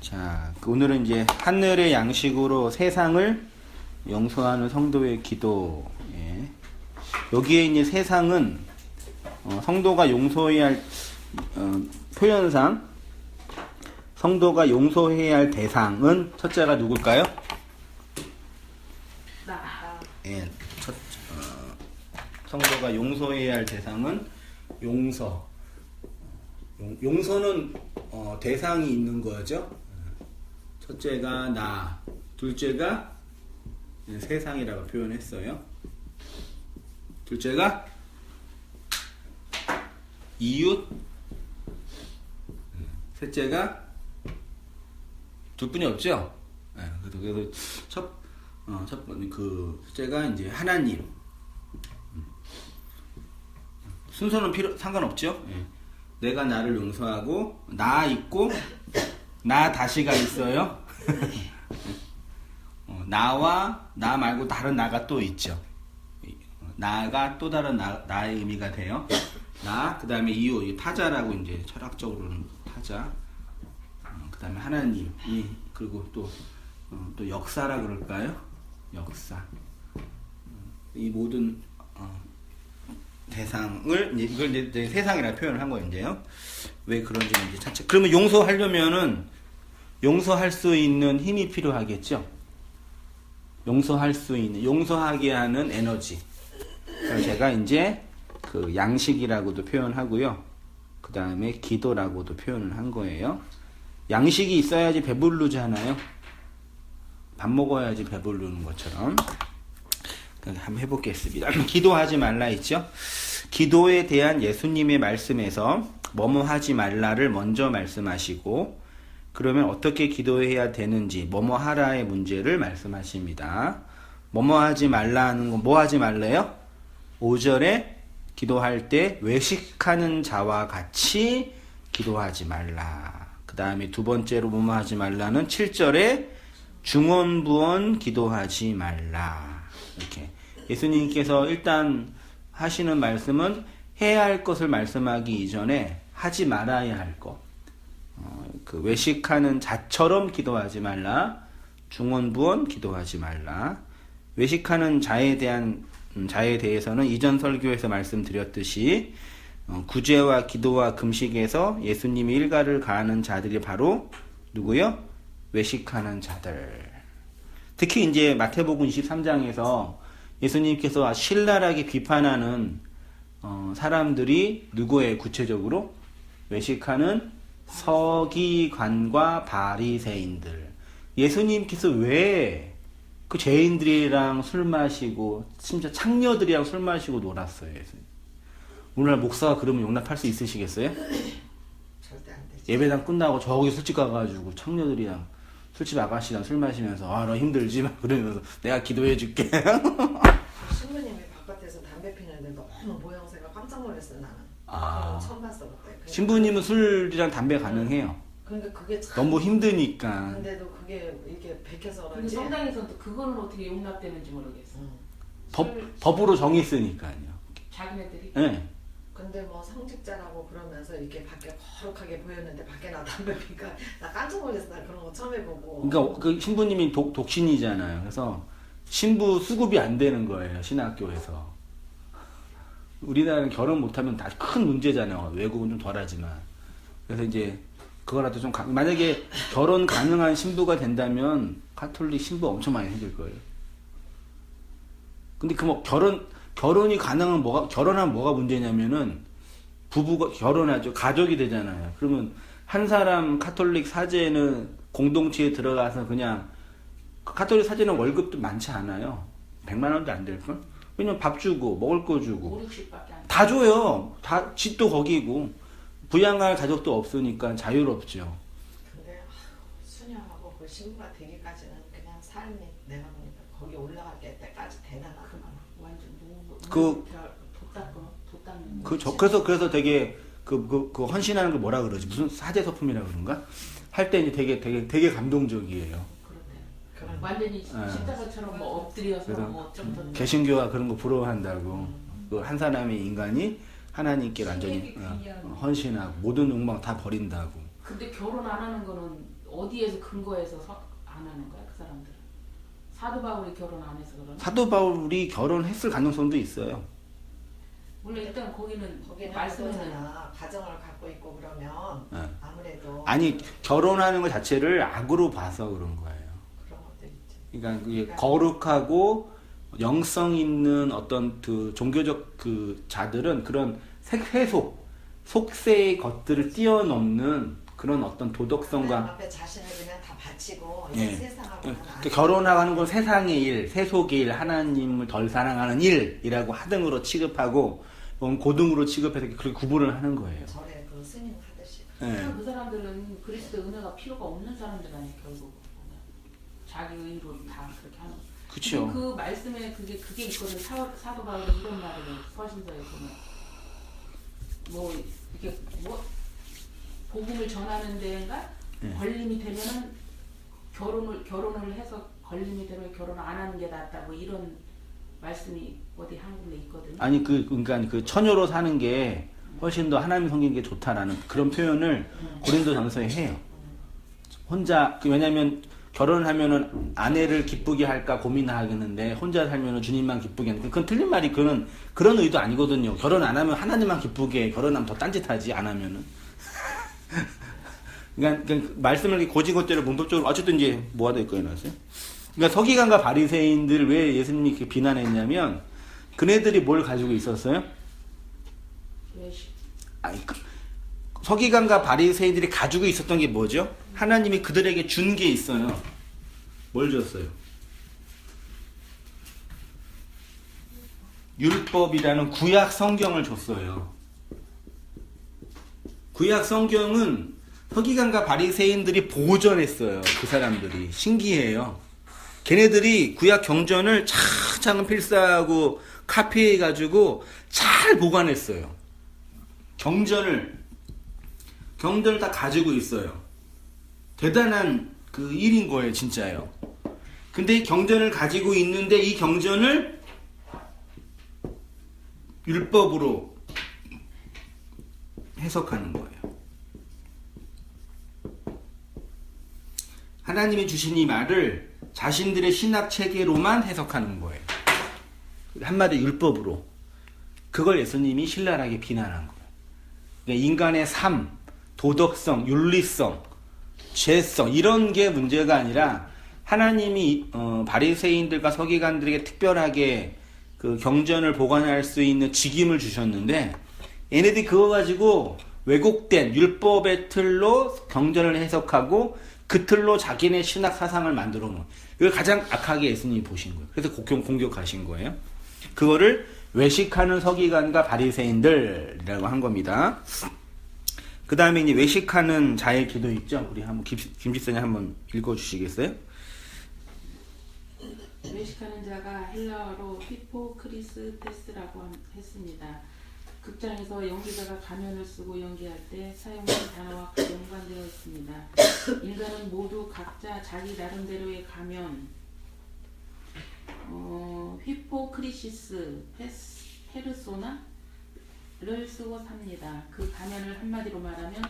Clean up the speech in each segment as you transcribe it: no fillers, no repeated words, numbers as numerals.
자, 오늘은 이제 하늘의 양식으로 세상을 용서하는 성도의 기도. 예. 여기에 이제 세상은 성도가 용서해야 할 표현상 성도가 용서해야 할 대상은 첫째가 누굴까요? 예, 성도가 용서해야 할 대상은 용서. 용서는 대상이 있는 거죠. 첫째가 나, 둘째가 세상이라고 표현했어요. 둘째가 이웃, 셋째가 둘뿐이 없죠. 그래서 첫 번째 셋째가 이제 하나님. 순서는 상관없죠. 내가 나를 용서하고 나 있고 나 다시가 있어요. 나와 나 말고 다른 나가 또 있죠. 나가 또 다른 나의 의미가 돼요. 나, 그 다음에 이웃, 타자라고 이제 철학적으로는 타자. 그 다음에 하나님, 그리고 또 역사라 그럴까요? 역사. 이 모든 대상을 이걸 이제 세상이라 표현을 한 거예요. 이제요. 왜 그런지는 이제 차차. 그러면 용서하려면은 용서할 수 있는 힘이 필요하겠죠. 용서할 수 있는, 용서하게 하는 에너지. 그래서 제가 이제 그 양식이라고도 표현하고요. 그 다음에 기도라고도 표현을 한 거예요. 양식이 있어야지 배부르잖아요. 밥 먹어야지 배부르는 것처럼. 한번 해보겠습니다. 기도하지 말라 있죠. 기도에 대한 예수님의 말씀에서 뭐뭐 하지 말라를 먼저 말씀하시고, 그러면 어떻게 기도해야 되는지 뭐뭐 하라의 문제를 말씀하십니다. 뭐뭐 하지 말라 하는 건 뭐 하지 말래요? 5절에 기도할 때 외식하는 자와 같이 기도하지 말라. 그 다음에 두 번째로 뭐뭐 하지 말라는 7절에 중언부언 기도하지 말라. 이렇게 예수님께서 일단 하시는 말씀은 해야 할 것을 말씀하기 이전에 하지 말아야 할 것. 그 외식하는 자처럼 기도하지 말라. 중언부언 기도하지 말라. 외식하는 자에 대해서는 이전 설교에서 말씀드렸듯이 구제와 기도와 금식에서 예수님이 일가를 가하는 자들이 바로 누구요? 외식하는 자들. 특히 이제 마태복음 23장에서 예수님께서 신랄하게 비판하는 사람들이 누구예요? 구체적으로 외식하는 서기관과 바리새인들. 예수님께서 왜 그 죄인들이랑 술 마시고 심지어 창녀들이랑 술 마시고 놀았어요? 예수님. 오늘날 목사가 그러면 용납할 수 있으시겠어요? 절대 안 되죠. 예배당 끝나고 저기 술집 가가지고 창녀들이랑 술집 아가씨랑 술 마시면서 너 힘들지? 막 그러면서 내가 기도해 줄게. 신부님이 바깥에서 담배 피는데 너무 모양새가 깜짝 놀랐어요. 나는. 처음 봤어 그때. 신부님은 술이랑 담배 가능해요. 그러니까 그게 참 너무 힘드니까. 근데도 그게 이게 백해서 근데 그런지. 성당에서는 또 그거는 어떻게 용납되는지 모르겠어. 법으로 정했으니까요. 자기네들이. 네. 근데 뭐 성직자라고 그러면서 이렇게 밖에 거룩하게 보였는데 밖에 나 담배 피니까 나 깜짝 놀랐어. 나 그런 거 처음 해보고. 그러니까 그 신부님이 독신이잖아요. 그래서 신부 수급이 안 되는 거예요. 신학교에서. 우리나라는 결혼 못하면 다 큰 문제잖아요. 외국은 좀 덜하지만. 그래서 이제 그거라도 좀 만약에 결혼 가능한 신부가 된다면 가톨릭 신부 엄청 많이 생길 거예요. 근데 그 뭐 결혼이 가능한 결혼하면 뭐가 문제냐면은 부부가 결혼하죠. 가족이 되잖아요. 그러면 한 사람 카톨릭 사제는 공동체에 들어가서 그냥 카톨릭 사제는 월급도 많지 않아요. 100만 원도 안 될걸? 왜냐면 밥 주고 먹을 거 주고 5, 60밖에 안 돼. 다 줘요. 다 집도 거기고 부양할 가족도 없으니까 자유롭죠. 근데 수녀하고 그 신부가 되기까지는 그냥 삶이 내가 보니까 거기 올라갈 때까지 대단하구만. 완전 그- 돛 닦는 그래서 되게 그 헌신하는 거 뭐라 그러지? 무슨 사제 소품이라 그런가? 할 때 이제 되게 감동적이에요. 그러네. 완전히 십자가처럼 뭐 엎드려서 그래서 뭐좀 더. 개신교가 그런 거 부러워한다고. 그 한 사람의 인간이 하나님께 완전히 헌신하고 모든 욕망 다 버린다고. 근데 결혼 안 하는 거는 어디에서 근거해서 안 하는 거야 그 사람들은? 사도 바울이 결혼 안 해서 그러나? 사도 바울이 결혼했을 가능성도 있어요. 원래 일단 거기는 말씀은 말씀에는 가정을 갖고 있고 그러면 네. 아무래도 아니 결혼하는 것 자체를 악으로 봐서 그런 거예요. 그런 것들 있죠. 그러니까 그게 거룩하고 영성 있는 어떤 그 종교적 그 자들은 그런 세속, 속세의 것들을 뛰어넘는 그런 어떤 하나님 도덕성과 앞에 자신을 그냥 다 바치고 예. 이 세상하고는 그 결혼하는 건 세상의 일, 세속의 일, 하나님을 덜 사랑하는 일이라고 하등으로 취급하고 고등으로 취급해서 그렇게 구분을 하는 거예요. 절에 그 스님 하듯이 예. 그 사람들은 그리스도 은혜가 필요가 없는 사람들 아니야 결국 보면. 자기 의로 다 그렇게 하는. 그렇죠. 그 말씀에 그게 있거든. 사도 바울이 이런 말을 서신서에 보면 뭐 이렇게 뭐 복음을 전하는 데인가 네. 걸림이 되면은 결혼을 해서 걸림이 되면 결혼 안 하는 게 낫다 뭐 이런 말씀이 어디 한 군데 있거든요. 아니 그러니까 그 처녀로 사는 게 훨씬 더 하나님 섬기는 게 좋다라는 그런 표현을 고린도전서에 해요. 혼자 왜냐하면 결혼하면은 아내를 기쁘게 할까 고민하겠는데 혼자 살면은 주님만 기쁘게 하는 그건 틀린 말이 그런 의도 아니거든요. 결혼 안 하면 하나님만 기쁘게 해. 결혼하면 더 딴짓하지 안 하면은. 그러니까 말씀을 고지고대로 문법적으로 어쨌든 이제 뭐가 될 거예요, 나왔어요? 그러니까 서기관과 바리새인들 왜 예수님이 이렇게 비난했냐면 그네들이 뭘 가지고 있었어요? 외식. 아니, 서기관과 바리새인들이 가지고 있었던 게 뭐죠? 하나님이 그들에게 준 게 있어요. 뭘 줬어요? 율법이라는 구약 성경을 줬어요. 구약 성경은 서기관과 바리새인들이 보존했어요. 그 사람들이 신기해요. 걔네들이 구약 경전을 차근차근 필사하고 카피해가지고 잘 보관했어요. 경전을 다 가지고 있어요. 대단한 그 일인 거예요, 진짜요. 근데 이 경전을 가지고 있는데 이 경전을 율법으로 해석하는 거예요. 하나님이 주신 이 말을 자신들의 신학 체계로만 해석하는 거예요. 한마디 율법으로. 그걸 예수님이 신랄하게 비난한 거예요. 그러니까 인간의 삶, 도덕성, 윤리성, 죄성 이런 게 문제가 아니라 하나님이 바리새인들과 서기관들에게 특별하게 그 경전을 보관할 수 있는 직임을 주셨는데 얘네들이 그거 가지고 왜곡된 율법의 틀로 경전을 해석하고 그 틀로 자기네 신학 사상을 만들어 놓은 이걸 가장 악하게 예수님이 보신 거예요. 그래서 공격하신 거예요. 그거를 외식하는 서기관과 바리새인들이라고 한 겁니다. 그 다음에 이제 외식하는 자의 기도 있죠. 우리 한번 김집사님 한번 읽어주시겠어요? 외식하는 자가 헬라어로 히포크리스테스라고 했습니다. 극장에서 연기자가 가면을 쓰고 연기할 때 사용하는 단어와 연관되어 있습니다. 인간은 모두 각자 자기 나름대로의 가면, 히포크리시스, 페르소나를 쓰고 삽니다. 그 가면을 한마디로 말하면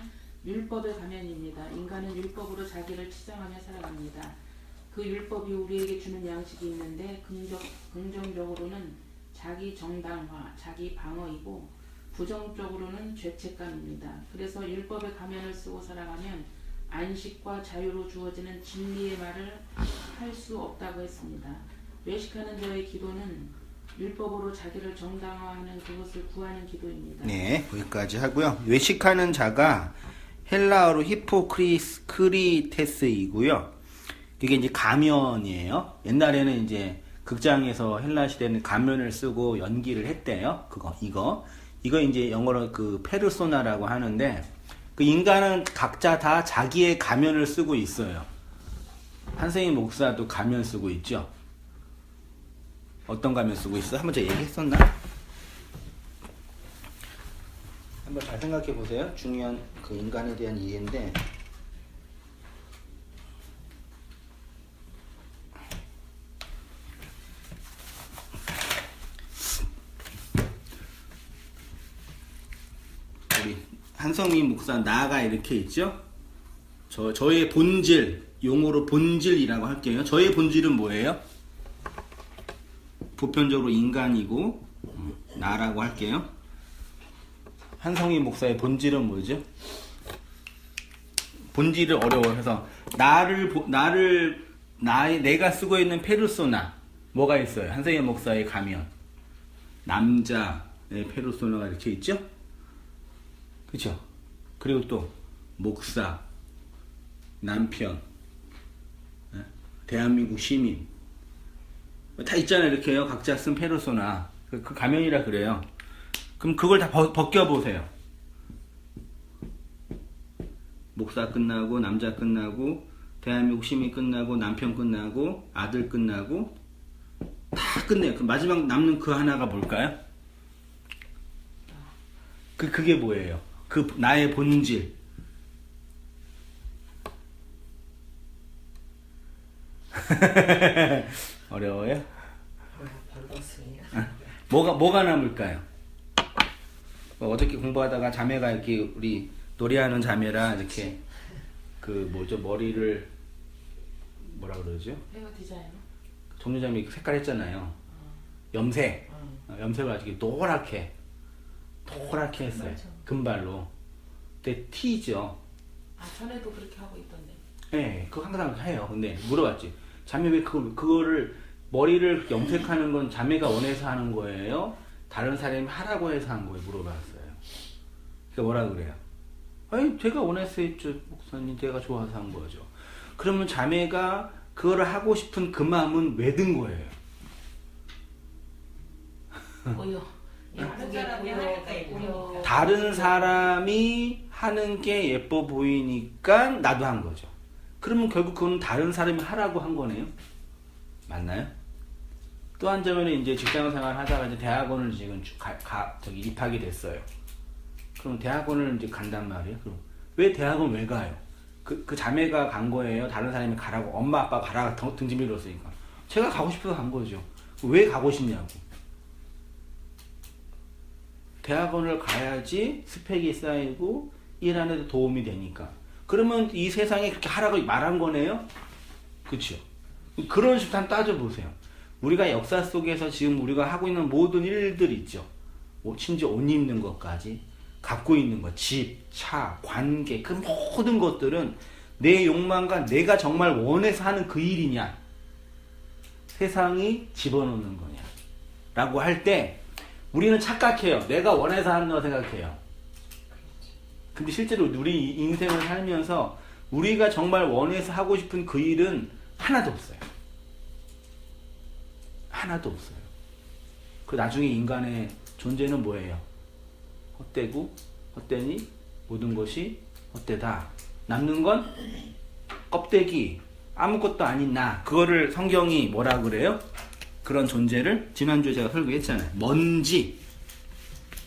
율법의 가면입니다. 인간은 율법으로 자기를 치장하며 살아갑니다. 그 율법이 우리에게 주는 양식이 있는데 긍정적으로는 자기 정당화, 자기 방어이고 부정적으로는 죄책감입니다. 그래서 율법의 가면을 쓰고 살아가면 안식과 자유로 주어지는 진리의 말을 할 수 없다고 했습니다. 외식하는 자의 기도는 율법으로 자기를 정당화하는 그것을 구하는 기도입니다. 네, 거기까지 하고요. 외식하는 자가 헬라어로 히포크리테스이고요. 이게 이제 가면이에요. 옛날에는 이제 극장에서 헬라 시대는 가면을 쓰고 연기를 했대요. 이거 이제 영어로 그 페르소나라고 하는데 그 인간은 각자 다 자기의 가면을 쓰고 있어요. 한승희 목사도 가면 쓰고 있죠. 어떤 가면 쓰고 있어? 한번 제가 얘기했었나? 한번 잘 생각해 보세요. 중요한 그 인간에 대한 이해인데. 우리 한성민 목사 나가 이렇게 있죠? 저의 본질, 용어로 본질이라고 할게요. 저의 본질은 뭐예요? 보편적으로 인간이고 나라고 할게요. 한성희 목사의 본질은 뭐죠? 본질을 어려워해서 내가 쓰고 있는 페르소나 뭐가 있어요? 한성희 목사의 가면 남자의 페르소나가 이렇게 있죠? 그렇죠? 그리고 또 목사, 남편, 대한민국 시민 다 있잖아요. 이렇게요. 각자 쓴 페르소나 그 가면이라 그래요. 그럼 그걸 다 벗겨보세요. 목사 끝나고 남자 끝나고 대한민국 시민 끝나고 남편 끝나고 아들 끝나고 다 끝내요. 그 마지막 남는 그 하나가 뭘까요? 그게 뭐예요? 그 나의 본질. 어려워요? 뭐가 남을까요? 어떻게 공부하다가 자매가 이렇게 우리 노래하는 자매라 이렇게 머리를 뭐라 그러죠? 헤어 디자이너. 종류자매 색깔 했잖아요. 염색. 염색을 아주 노랗게 했어요. 맞아. 금발로. 근데 티죠. 아 전에도 그렇게 하고 있던데. 네, 그거 항상 해요. 근데 물어봤지. 자매 왜 그거를 머리를 염색하는 건 자매가 원해서 하는 거예요? 다른 사람이 하라고 해서 한 거예요? 물어봤어요. 그러니까 뭐라 그래요? 아니, 제가 원해서 했죠. 목사님, 제가 좋아서 한 거죠. 그러면 자매가 그거를 하고 싶은 그 마음은 왜 든 거예요? 보여. 보여. 다른 사람이 하는 게 예뻐 보이니까 나도 한 거죠. 그러면 결국 그건 다른 사람이 하라고 한 거네요. 맞나요? 또 한 점은 이제 직장생활 하다가 이제 대학원을 지금 입학이 됐어요. 그럼 대학원을 이제 간단 말이에요. 그럼 왜 대학원 왜 가요? 그 자매가 간 거예요. 다른 사람이 가라고 엄마 아빠 가라 등짐 밀었으니까 제가 가고 싶어서 간 거죠. 왜 가고 싶냐고. 대학원을 가야지 스펙이 쌓이고 일하는 데 도움이 되니까. 그러면 이 세상에 그렇게 하라고 말한 거네요? 그렇죠? 그런 식으로 한번 따져보세요. 우리가 역사 속에서 지금 우리가 하고 있는 모든 일들 있죠. 심지어 옷 입는 것까지, 갖고 있는 것, 집, 차, 관계, 그 모든 것들은 내 욕망과 내가 정말 원해서 하는 그 일이냐, 세상이 집어넣는 거냐 라고 할 때 우리는 착각해요. 내가 원해서 하는 거 생각해요. 근데 실제로 우리 인생을 살면서 우리가 정말 원해서 하고 싶은 그 일은 하나도 없어요. 하나도 없어요. 그 나중에 인간의 존재는 뭐예요? 헛되고 헛되니 모든 것이 헛되다. 남는 건 껍데기, 아무것도 아닌 나. 그거를 성경이 뭐라 그래요? 그런 존재를 지난주에 제가 설교했잖아요. 먼지,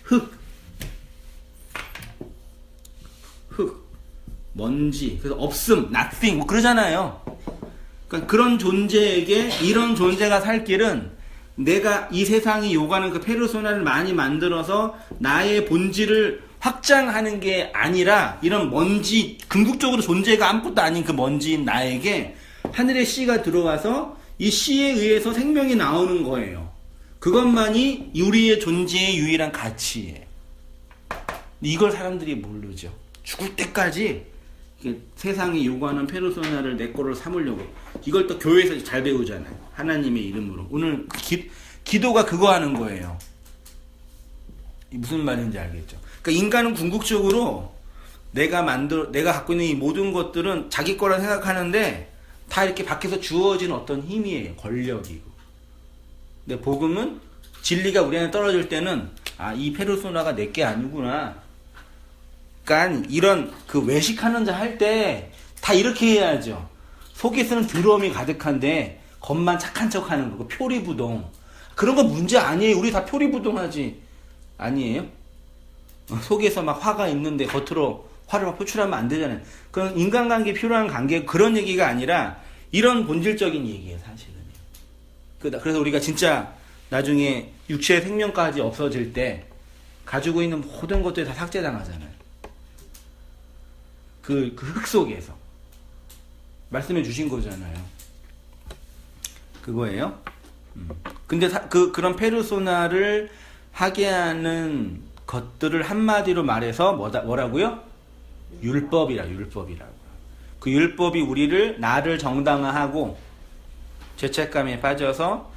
흙, 먼지, 그래서 없음, nothing, 뭐 그러잖아요. 그러니까 그런 존재에게 이런 존재가 살 길은 내가 이 세상이 요구하는 그 페르소나를 많이 만들어서 나의 본질을 확장하는 게 아니라 이런 먼지, 궁극적으로 존재가 아무것도 아닌 그 먼지인 나에게 하늘의 씨가 들어와서 이 씨에 의해서 생명이 나오는 거예요. 그것만이 우리의 존재의 유일한 가치예요. 이걸 사람들이 모르죠. 죽을 때까지 세상이 요구하는 페르소나를 내 거를 삼으려고. 이걸 또 교회에서 잘 배우잖아요. 하나님의 이름으로. 오늘 기도가 그거 하는 거예요. 무슨 말인지 알겠죠? 그러니까 인간은 궁극적으로 내가 갖고 있는 이 모든 것들은 자기 거라 생각하는데 다 이렇게 밖에서 주어진 어떤 힘이에요. 권력이고. 근데 복음은 진리가 우리 안에 떨어질 때는 이 페르소나가 내 게 아니구나. 그러니까 이런 그 외식하는 자 할 때 다 이렇게 해야죠. 속에서는 더러움이 가득한데 겉만 착한 척하는 거고 표리부동. 그런 거 문제 아니에요. 우리 다 표리부동하지. 아니에요? 속에서 막 화가 있는데 겉으로 화를 막 표출하면 안 되잖아요. 그런 인간관계에 필요한 관계 그런 얘기가 아니라 이런 본질적인 얘기예요. 사실은. 그래서 우리가 진짜 나중에 육체의 생명까지 없어질 때 가지고 있는 모든 것들이 다 삭제당하잖아요. 그 흙 속에서. 말씀해 주신 거잖아요. 그거예요. 근데 그런 페르소나를 하게 하는 것들을 한마디로 말해서 뭐라고요? 율법이라고. 그 율법이 우리를 나를 정당화하고 죄책감에 빠져서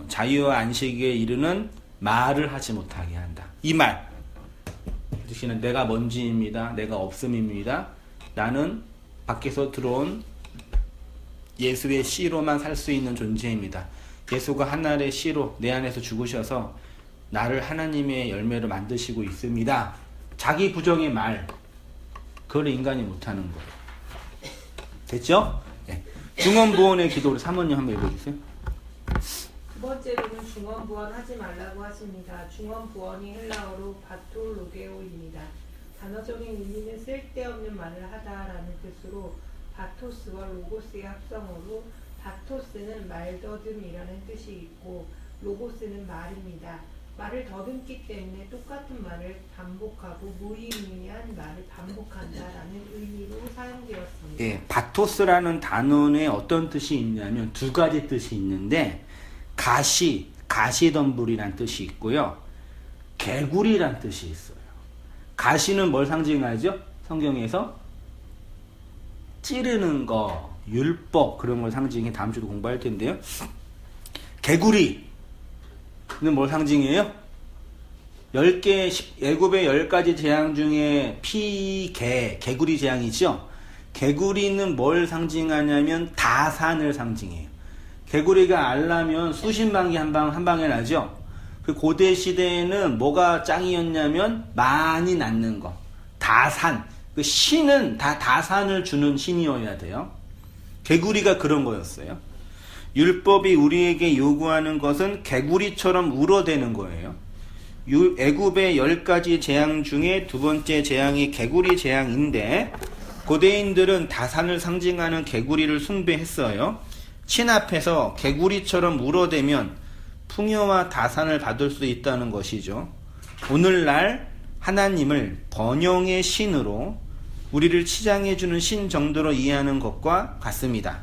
자유와 안식에 이르는 말을 하지 못하게 한다. 이 말. 즉시는 내가 먼지입니다. 내가 없음입니다. 나는 밖에서 들어온 예수의 씨로만 살 수 있는 존재입니다. 예수가 하나의 씨로 내 안에서 죽으셔서 나를 하나님의 열매로 만드시고 있습니다. 자기 부정의 말. 그걸 인간이 못하는 거예요. 됐죠? 네. 중언부언의 기도를 사모님 한번 읽어주세요. 두 번째로는 중언부언 하지 말라고 하십니다. 중언부언이 헬라어로 바톨로게오입니다. 단어적인 의미는 쓸데없는 말을 하다라는 뜻으로 바토스와 로고스의 합성어로 바토스는 말더듬이라는 뜻이 있고 로고스는 말입니다. 말을 더듬기 때문에 똑같은 말을 반복하고 무의미한 말을 반복한다라는 의미로 사용되었습니다. 예, 바토스라는 단어에 어떤 뜻이 있냐면 두 가지 뜻이 있는데 가시덤불이란 뜻이 있고요. 개구리란 뜻이 있어요. 가시는 뭘 상징하죠? 성경에서 찌르는 거, 율법 그런 걸 상징해. 다음 주도 공부할 텐데요. 개구리는 뭘 상징해요? 10개, 애굽의 10가지 재앙 중에 개구리 재앙이죠. 개구리는 뭘 상징하냐면 다산을 상징해요. 개구리가 알라면 수십만 개 한 방에 나죠. 그 고대 시대에는 뭐가 짱이었냐면 많이 낳는 거. 다산. 그 신은 다 다산을 주는 신이어야 돼요. 개구리가 그런 거였어요. 율법이 우리에게 요구하는 것은 개구리처럼 울어대는 거예요. 애굽의 10가지 재앙 중에 두 번째 재앙이 개구리 재앙인데 고대인들은 다산을 상징하는 개구리를 숭배했어요. 신 앞에서 개구리처럼 울어대면 풍요와 다산을 받을 수 있다는 것이죠. 오늘날 하나님을 번영의 신으로 우리를 치장해주는 신 정도로 이해하는 것과 같습니다.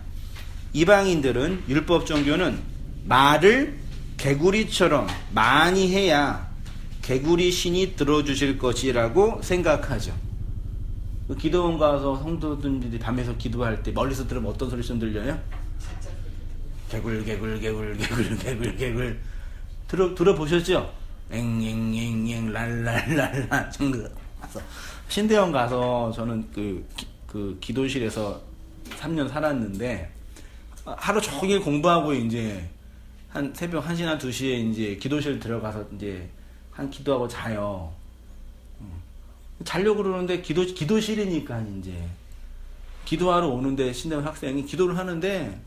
이방인들은 율법 종교는 말을 개구리처럼 많이 해야 개구리 신이 들어주실 것이라고 생각하죠. 기도원 가서 성도들이 밤에서 기도할 때 멀리서 들으면 어떤 소리 좀 들려요? 개굴 들어보셨죠? 앵앵앵앵 랄랄랄라 정도. 신대원 가서 저는 그 기도실에서 3년 살았는데 하루 종일 공부하고 이제 한 새벽 1시나 2시에 이제 기도실 들어가서 이제 한 기도하고 자요. 자려고 그러는데 기도실이니까 이제 기도하러 오는데 신대원 학생이 기도를 하는데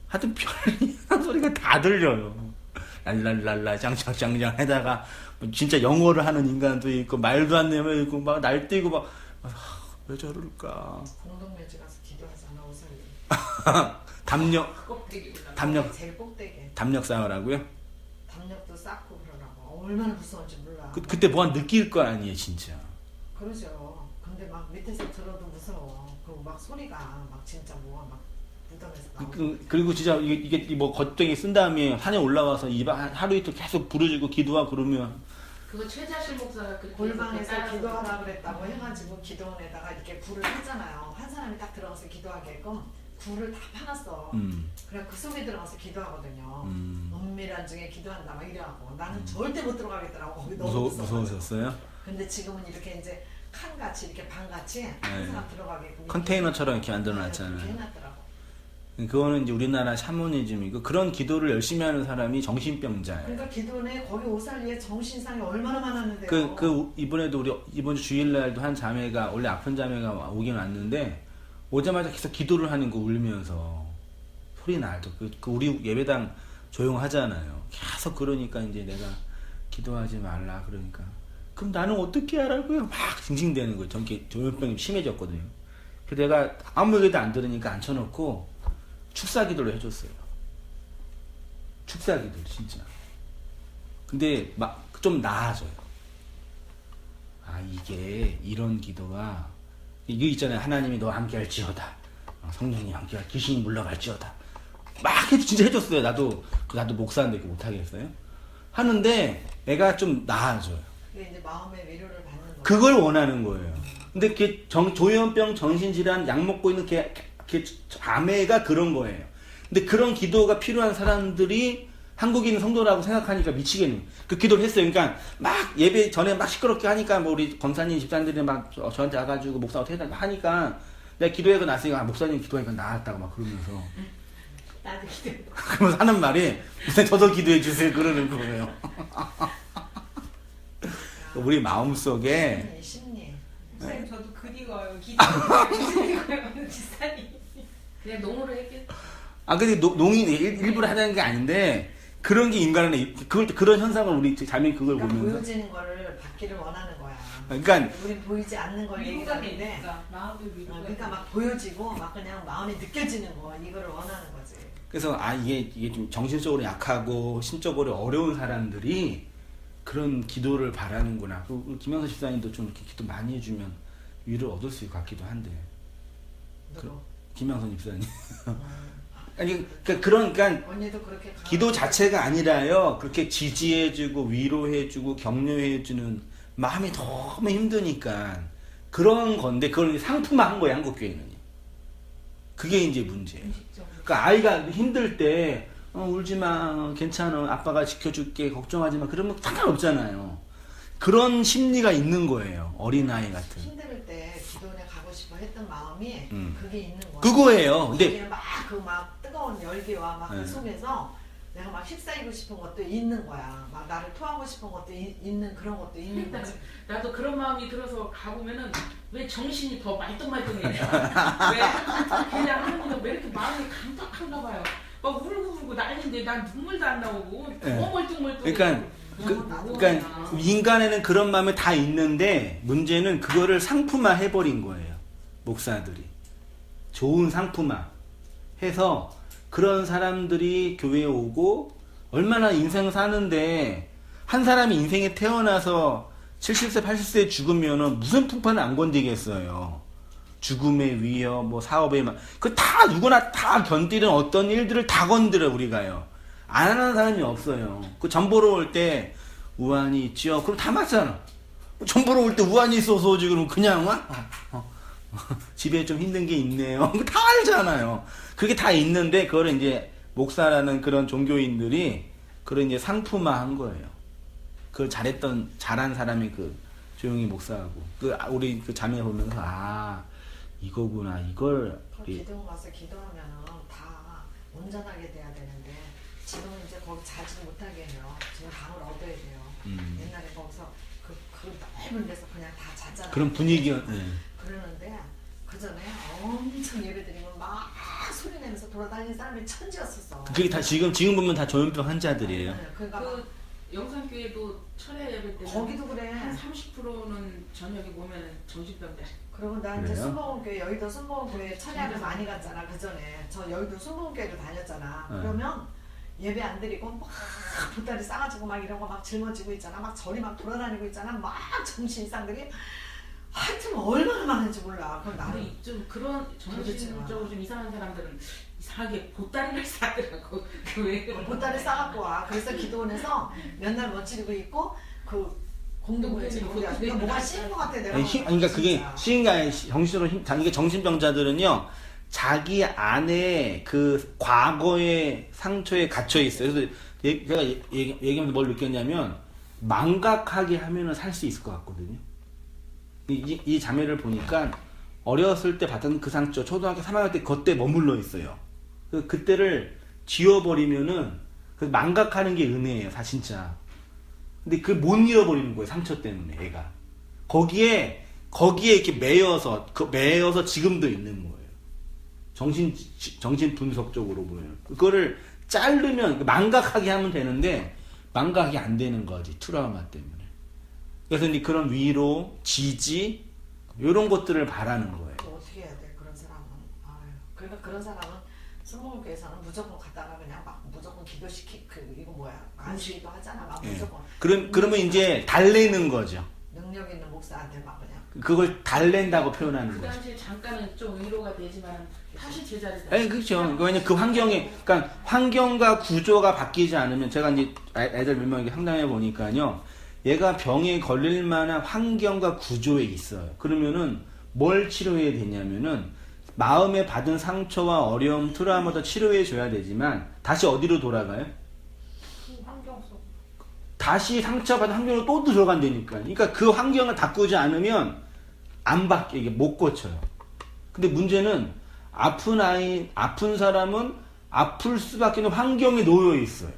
하여튼 별이한 소리가 다 들려요. 랄랄랄라 짱짱짱짱 하다가 진짜 영어를 하는 인간도 있고 말도 안 되면 있고 막 날뛰고 막 왜 저럴까. 공동묘지 가서 기도하잖아 오설리. 제일 꼭대기. 담력 쌓으라고요? 담력도 쌓고 그러라고. 얼마나 무서운지 몰라. 그때 뭐가 느낄 거 아니에요 진짜. 그러죠. 근데 막 밑에서 들어도 무서워. 그리고 막 소리가 막 진짜 뭐가 막 무덤에서 나오고. 그리고 진짜 이게 뭐 겉댕이 쓴 다음에 산에 올라가서 하루 이틀 계속 부르짖고 기도하고 그러면 그거 최자실 목사가 그 골방에서 기도하라 그랬다고 해가지고 기도원에다가 이렇게 불을 폈잖아요. 한 사람이 딱 들어가서 기도하게끔 불을 다 펴놨어. 그래 그 속에 들어가서 기도하거든요. 은밀한 중에 기도한다 막 이래갖고 나는 절대 못 들어가겠더라고. 거기 너무 무서우셨어요? 근데 지금은 이렇게 이제 칸같이 이렇게 방같이 한 사람 들어가게끔 컨테이너처럼 이렇게 만들어놨잖아요. 그렇게 해놨더라고. 그거는 이제 우리나라 샤머니즘이고 그런 기도를 열심히 하는 사람이 정신병자예요. 그러니까 기도원에 거기 오살리에 정신상이 얼마나 많았는데요. 이번에도 이번 주 주일날도 한 자매가 원래 아픈 자매가 오긴 왔는데 오자마자 계속 기도를 하는 거 울면서 소리 나죠. 우리 예배당 조용하잖아요. 계속 그러니까 이제 내가 기도하지 말라 그러니까 그럼 나는 어떻게 하라고요? 막 징징대는 거예요. 조현병이 심해졌거든요. 그래서 내가 아무 얘기도 안 들으니까 앉혀놓고 축사 기도를 해줬어요. 축사 기도 진짜. 근데 막 좀 나아져요. 아 이게 이런 기도가 이거 있잖아요. 하나님이 너와 함께 할지어다. 성령님 함께 귀신이 물러갈지어다. 막 진짜 해줬어요. 나도 목사인데 이렇게 못하겠어요. 하는데 애가 좀 나아져요. 그게 이제 마음의 위로를 받는 거. 그걸 원하는 거예요. 근데 걔 조현병 정신질환 약 먹고 있는 걔 자매가 그런 거예요. 근데 그런 기도가 필요한 사람들이 한국에 있는 성도라고 생각하니까 미치겠네. 그 기도를 했어요. 그러니까 막 예배 전에 막 시끄럽게 하니까 뭐 우리 권사님 집사님들이 막 저한테 와가지고 목사 어떻게 해달라 하니까 내가 기도회가 났으니까 목사님 기도하니까 나았다고 막 그러면서 나도 기도. 그러면서 하는 말이 무슨 저도 기도해 주세요 그러는 거예요. 우리 마음속에 심리. 목사님 저도 글 읽어요. 기도 읽어요. 지사님. 그냥 농으로 했겠. 근데 농이 일부러 하자는 게 아닌데 그런 게 인간의 그런 현상을 우리 자매 그걸 그러니까 보면서 보여지는 거를 받기를 원하는 거야. 그러니까 우린 보이지 않는 걸 위로가 얘기하는데 되니까 마음의 위로가. 그러니까 막 보여지고 막 그냥 마음이 느껴지는 거 이거를 원하는 거지. 그래서 이게 좀 정신적으로 약하고 심적으로 어려운 사람들이 그런 기도를 바라는구나. 김영서 집사님도 좀 이렇게 기도 많이 해주면 위를 얻을 수 있을 것 같기도 한데. 누구? 김영선 집사님. 아니 그러니까 언니도 그렇게 기도 자체가 아니라요. 그렇게 지지해주고 위로해주고 격려해주는 마음이 너무 힘드니까 그런 건데 그걸 상품화한 거예요. 한국 교회는. 그게 이제 문제예요. 그러니까 아이가 힘들 때 울지 마, 괜찮아, 아빠가 지켜줄게, 걱정하지 마. 그러면 상관없잖아요. 그런 심리가 있는 거예요. 어린아이 같은. 힘들 때 기도원에 가고 싶어 했던 마음이 그게 있는 거야. 그거예요. 근데 막 뜨거운 열기와 막 그 속에서 내가 막 휩싸이고 싶은 것도 있는 거야. 막 나를 토하고 싶은 것도 있는 그런 것도 있는 거지. 나도 그런 마음이 들어서 가보면은 왜 정신이 더 말똥말똥해? 왜 그냥 하는 왜 이렇게 마음이 감격한가 봐요. 막 울고 난리인데 난 눈물도 안 나오고 더 멀뚱멀뚱. 그러니까 인간에는 그런 마음이 다 있는데 문제는 그거를 상품화 해버린 거예요. 목사들이 좋은 상품화 해서 그런 사람들이 교회에 오고 얼마나 인생 사는데 한 사람이 인생에 태어나서 70세 80세에 죽으면은 무슨 풍파는 안 건드리겠어요. 죽음의 위협, 뭐 사업의 그 다 누구나 다 견디는 어떤 일들을 다 건드려 우리가요. 안 하는 사람이 없어요. 그 전 보러 올 때 우환이 있지요. 그럼 다 맞잖아. 전 보러 올 때 우환이 있어서 지금 그냥 와? 집에 좀 힘든 게 있네요. 다 알잖아요. 그게 다 있는데 그거를 이제 목사라는 그런 종교인들이 그걸 이제 상품화한 거예요. 그걸 잘한 사람이 그 조용히 목사하고 우리 그 자매 보면서 이거구나 이걸 기도원 가서 기도하면은 다 온전하게 돼야 되는데 지금은 이제 거기 자지 못하게 해요. 지금 방을 얻어야 돼요. 옛날에 거기서 그 넓은 데서 그냥 다 잤잖아요. 그런 분위기가 그러는데 그 전에 엄청 예배드리면 막 소리 내면서 돌아다니는 사람이 천지였었어. 그게 다 지금 보면 다 조현병 환자들이에요. 그러니까 그 영산교회도 철야 예배 때 거기도 그래. 한 30%는 저녁에 보면 정신병자. 그리고 난 이제 그래요? 순복음교회 여의도 순복음교회 천야를 많이 갔잖아. 그 전에 저 여의도 순복음교회를 다녔잖아. 네. 그러면 예배 안 드리고 막 보따리 싸가지고 막 이런 거 막 짊어지고 있잖아. 막 저리 막 돌아다니고 있잖아. 막 정신 이상들이 하여튼 얼마나 많은지 몰라. 그럼 나는 근데 좀 그런 정신적으로 좀 이상한 사람들은 이상하게 보따리를 싸더라고 교회. 보따리 싸갖고 와. 그래서 기도원에서 맨날 멋지고 있고 그 공동구에 지금 그러니까 뭐가 씌인 것 같아 내가. 그러니까 그게 진짜. 씌인 게 아니라 정신으로 이게 정신병자들은요 자기 안에 그 과거의 상처에 갇혀 있어요. 그래서 제가 얘기하면서 뭘 느꼈냐면 망각하게 하면은 살 수 있을 것 같거든요. 이 자매를 보니까 어렸을 때 받은 그 상처 초등학교 3학년 때 그때 머물러 있어요. 그때를 지워버리면은 그 망각하는 게 은혜예요, 진짜. 근데 그 못 잃어버리는 거예요, 상처 때문에 애가. 거기에 이렇게 매여서 지금도 있는 거예요. 정신 분석적으로 보면 그거를 자르면 망각하게 하면 되는데 망각이 안 되는 거지 트라우마 때문에. 그래서 이제 그런 위로, 지지 이런 것들을 바라는 거예요. 어떻게 해야 돼 그런 사람은. 그러니까 그런 사람은 순복음교회에서는 무조건 갔다가 그냥 막 무조건 기도시키 이거 뭐야 안수기도 하잖아 막 무조건. 그러면 이제 달래는 거죠. 능력 있는 목사한테 막 그냥 그걸 달랜다고 표현하는 그 거죠. 당시에 잠깐은 좀 위로가 되지만 다시 제자리다. 예, 그렇죠. 왜냐면 그 환경에, 그러니까 환경과 구조가 바뀌지 않으면 제가 이제 애들 몇 명 상담해 보니까요, 얘가 병에 걸릴 만한 환경과 구조에 있어요. 그러면은 뭘 치료해야 되냐면은 마음에 받은 상처와 어려움, 트라우마도 치료해 줘야 되지만 다시 어디로 돌아가요? 환경 속. 다시 상처받은 환경으로 또 들어간다니까. 그러니까 그 환경을 바꾸지 않으면 안 바뀌어. 이게 못 고쳐요. 근데 문제는 아픈 사람은 아플 수밖에 없는 환경에 놓여 있어요.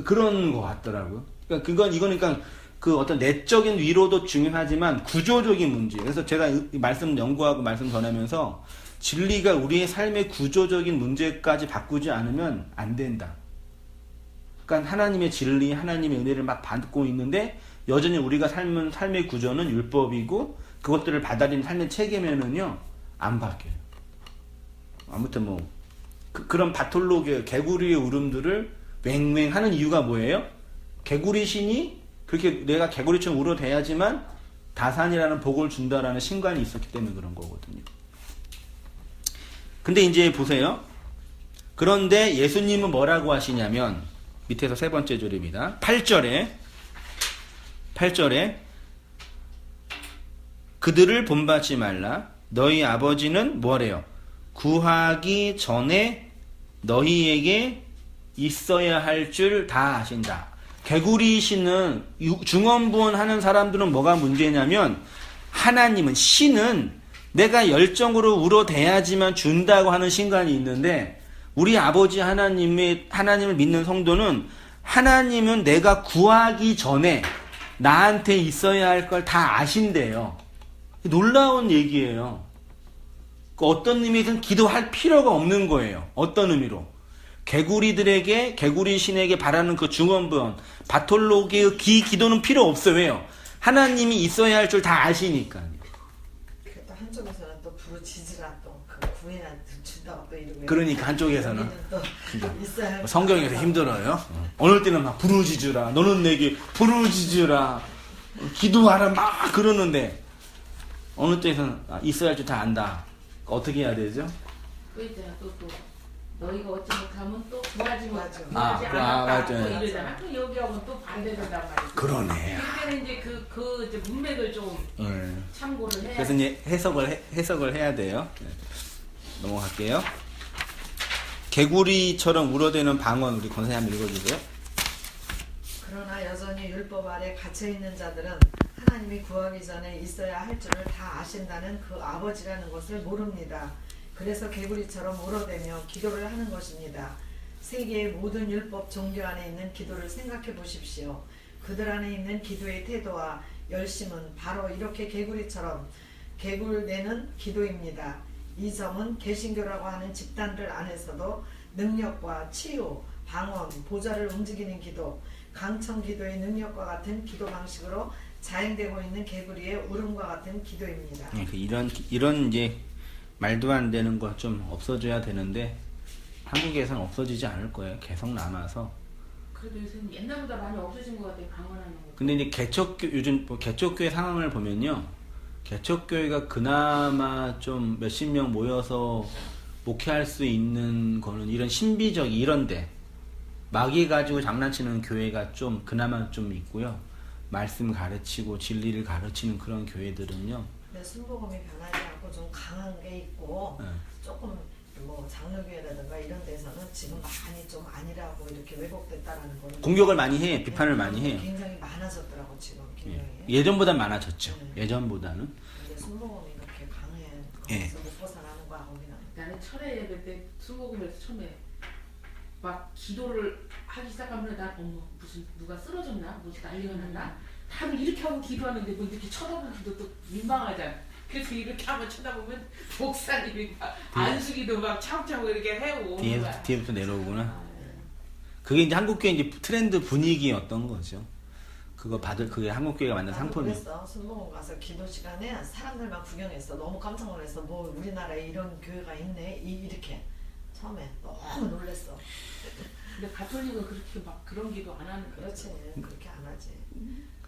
그런 것 같더라고요. 그러니까 이거니까 그 어떤 내적인 위로도 중요하지만 구조적인 문제. 그래서 제가 이 말씀 연구하고 말씀 전하면서 진리가 우리의 삶의 구조적인 문제까지 바꾸지 않으면 안 된다. 그러니까 하나님의 진리, 하나님의 은혜를 막 받고 있는데 여전히 우리가 삶의 구조는 율법이고 그것들을 받아들이는 삶의 체계면은요 안 바뀌어요. 아무튼 뭐 그런 바톨로기 개구리의 울음들을 맹맹하는 이유가 뭐예요? 개구리 신이 그렇게 내가 개구리처럼 울어대야지만 다산이라는 복을 준다라는 신관이 있었기 때문에 그런 거거든요. 근데 이제 보세요. 그런데 예수님은 뭐라고 하시냐면 밑에서 세 번째 줄입니다. 8절에 그들을 본받지 말라. 너희 아버지는 뭐래요? 구하기 전에 너희에게 있어야 할 줄 다 아신다. 개구리 신은 중언부언 하는 사람들은 뭐가 문제냐면 하나님은 신은 내가 열정으로 울어대야지만 준다고 하는 신관이 있는데 우리 아버지 하나님을 믿는 성도는 하나님은 내가 구하기 전에 나한테 있어야 할 걸 다 아신대요. 놀라운 얘기예요. 어떤 의미에서는 기도할 필요가 없는 거예요. 어떤 의미로? 개구리 신에게 바라는 그 중언부언, 바톨로기의 기도는 필요 없어요. 왜요? 하나님이 있어야 할 줄 다 아시니까요. 또 한쪽에서는 또 부르짖으라 또그 구해나 준다고 또 이러고 그러니까 한쪽에서는 또 있어야 할 성경에서 힘들어요. 어느 때는 막 부르짖으라, 너는 내게 부르짖으라, 기도하라 막 그러는데 어느 때에서는 있어야 할 줄 다 안다. 어떻게 해야 되죠? 또 있잖아 또 너희가 어찌 못하면 또 구하지 맞아. 구하지 아, 않았다 맞아요. 또 이러잖아. 또 여기하고는 또 반대된단 말이지. 그러네. 그때는 이제 그 이제 문맥을 좀 참고를 해야. 그래서 이제 해석을 해야 돼요. 네. 넘어갈게요. 개구리처럼 울어대는 방언 우리 권사님 한번 읽어주세요. 그러나 여전히 율법 아래 갇혀있는 자들은 하나님이 구하기 전에 있어야 할 줄을 다 아신다는 그 아버지라는 것을 모릅니다. 그래서 개구리처럼 울어대며 기도를 하는 것입니다. 세계의 모든 율법 종교 안에 있는 기도를 생각해 보십시오. 그들 안에 있는 기도의 태도와 열심은 바로 이렇게 개구리처럼 개굴대는 기도입니다. 이 점은 개신교라고 하는 집단들 안에서도 능력과 치유, 방언, 보좌를 움직이는 기도, 강청 기도의 능력과 같은 기도 방식으로 자행되고 있는 개구리의 울음과 같은 기도입니다. 이런 이제 말도 안 되는 거 좀 없어져야 되는데 한국에서는 없어지지 않을 거예요. 계속 남아서. 그래도 요새는 옛날보다 많이 없어진 것 같아요. 방언하는 거. 근데 이제 요즘 개척교회 상황을 보면요, 개척교회가 그나마 좀 몇십 명 모여서 목회할 수 있는 거는 이런 신비적 이런데 마귀 가지고 장난치는 교회가 좀 그나마 좀 있고요. 말씀 가르치고 진리를 가르치는 그런 교회들은요. 근데 순복음이 변하지 않고 좀 강한 게 있고 네. 조금 뭐 장로교회라든가 이런 데서는 지금 많이 좀 아니라고 이렇게 왜곡됐다라는 거는 공격을 많이 해, 비판을 많이 해요. 굉장히 많아졌더라고 지금 굉장히. 예전보단 많아졌죠. 예전보다는. 근데 순복음이 그렇게 강해. 예. 거기서 못 벗어나는 거야 거기는. 나는 철회 예배 때 수목금에서 처음에 막 기도를 하기 시작하면 난 어머 무슨 누가 쓰러졌나 무슨 난리가 났나 다들 이렇게 하고 기도하는데 뭐 이렇게 쳐다보기도 또 민망하잖아. 그래서 이렇게 한번 쳐다보면 목사님이 막 안수기도 막 차곡차곡 이렇게 해오고 뒤에부터 내려오구나. 그게 이제 한국교회 이제 트렌드 분위기였던 거죠. 그게 한국교회가 만든 상품이. 그랬어. 순복음 가서 기도 시간에 사람들만 구경했어. 너무 깜짝 놀랐어. 뭐 우리나라에 이런 교회가 있네. 이렇게 처음에 너무 놀랬어. 근데 가톨릭은 그렇게 막 그런 기도 안 하는 거야. 그렇지. 그렇게 안 하지.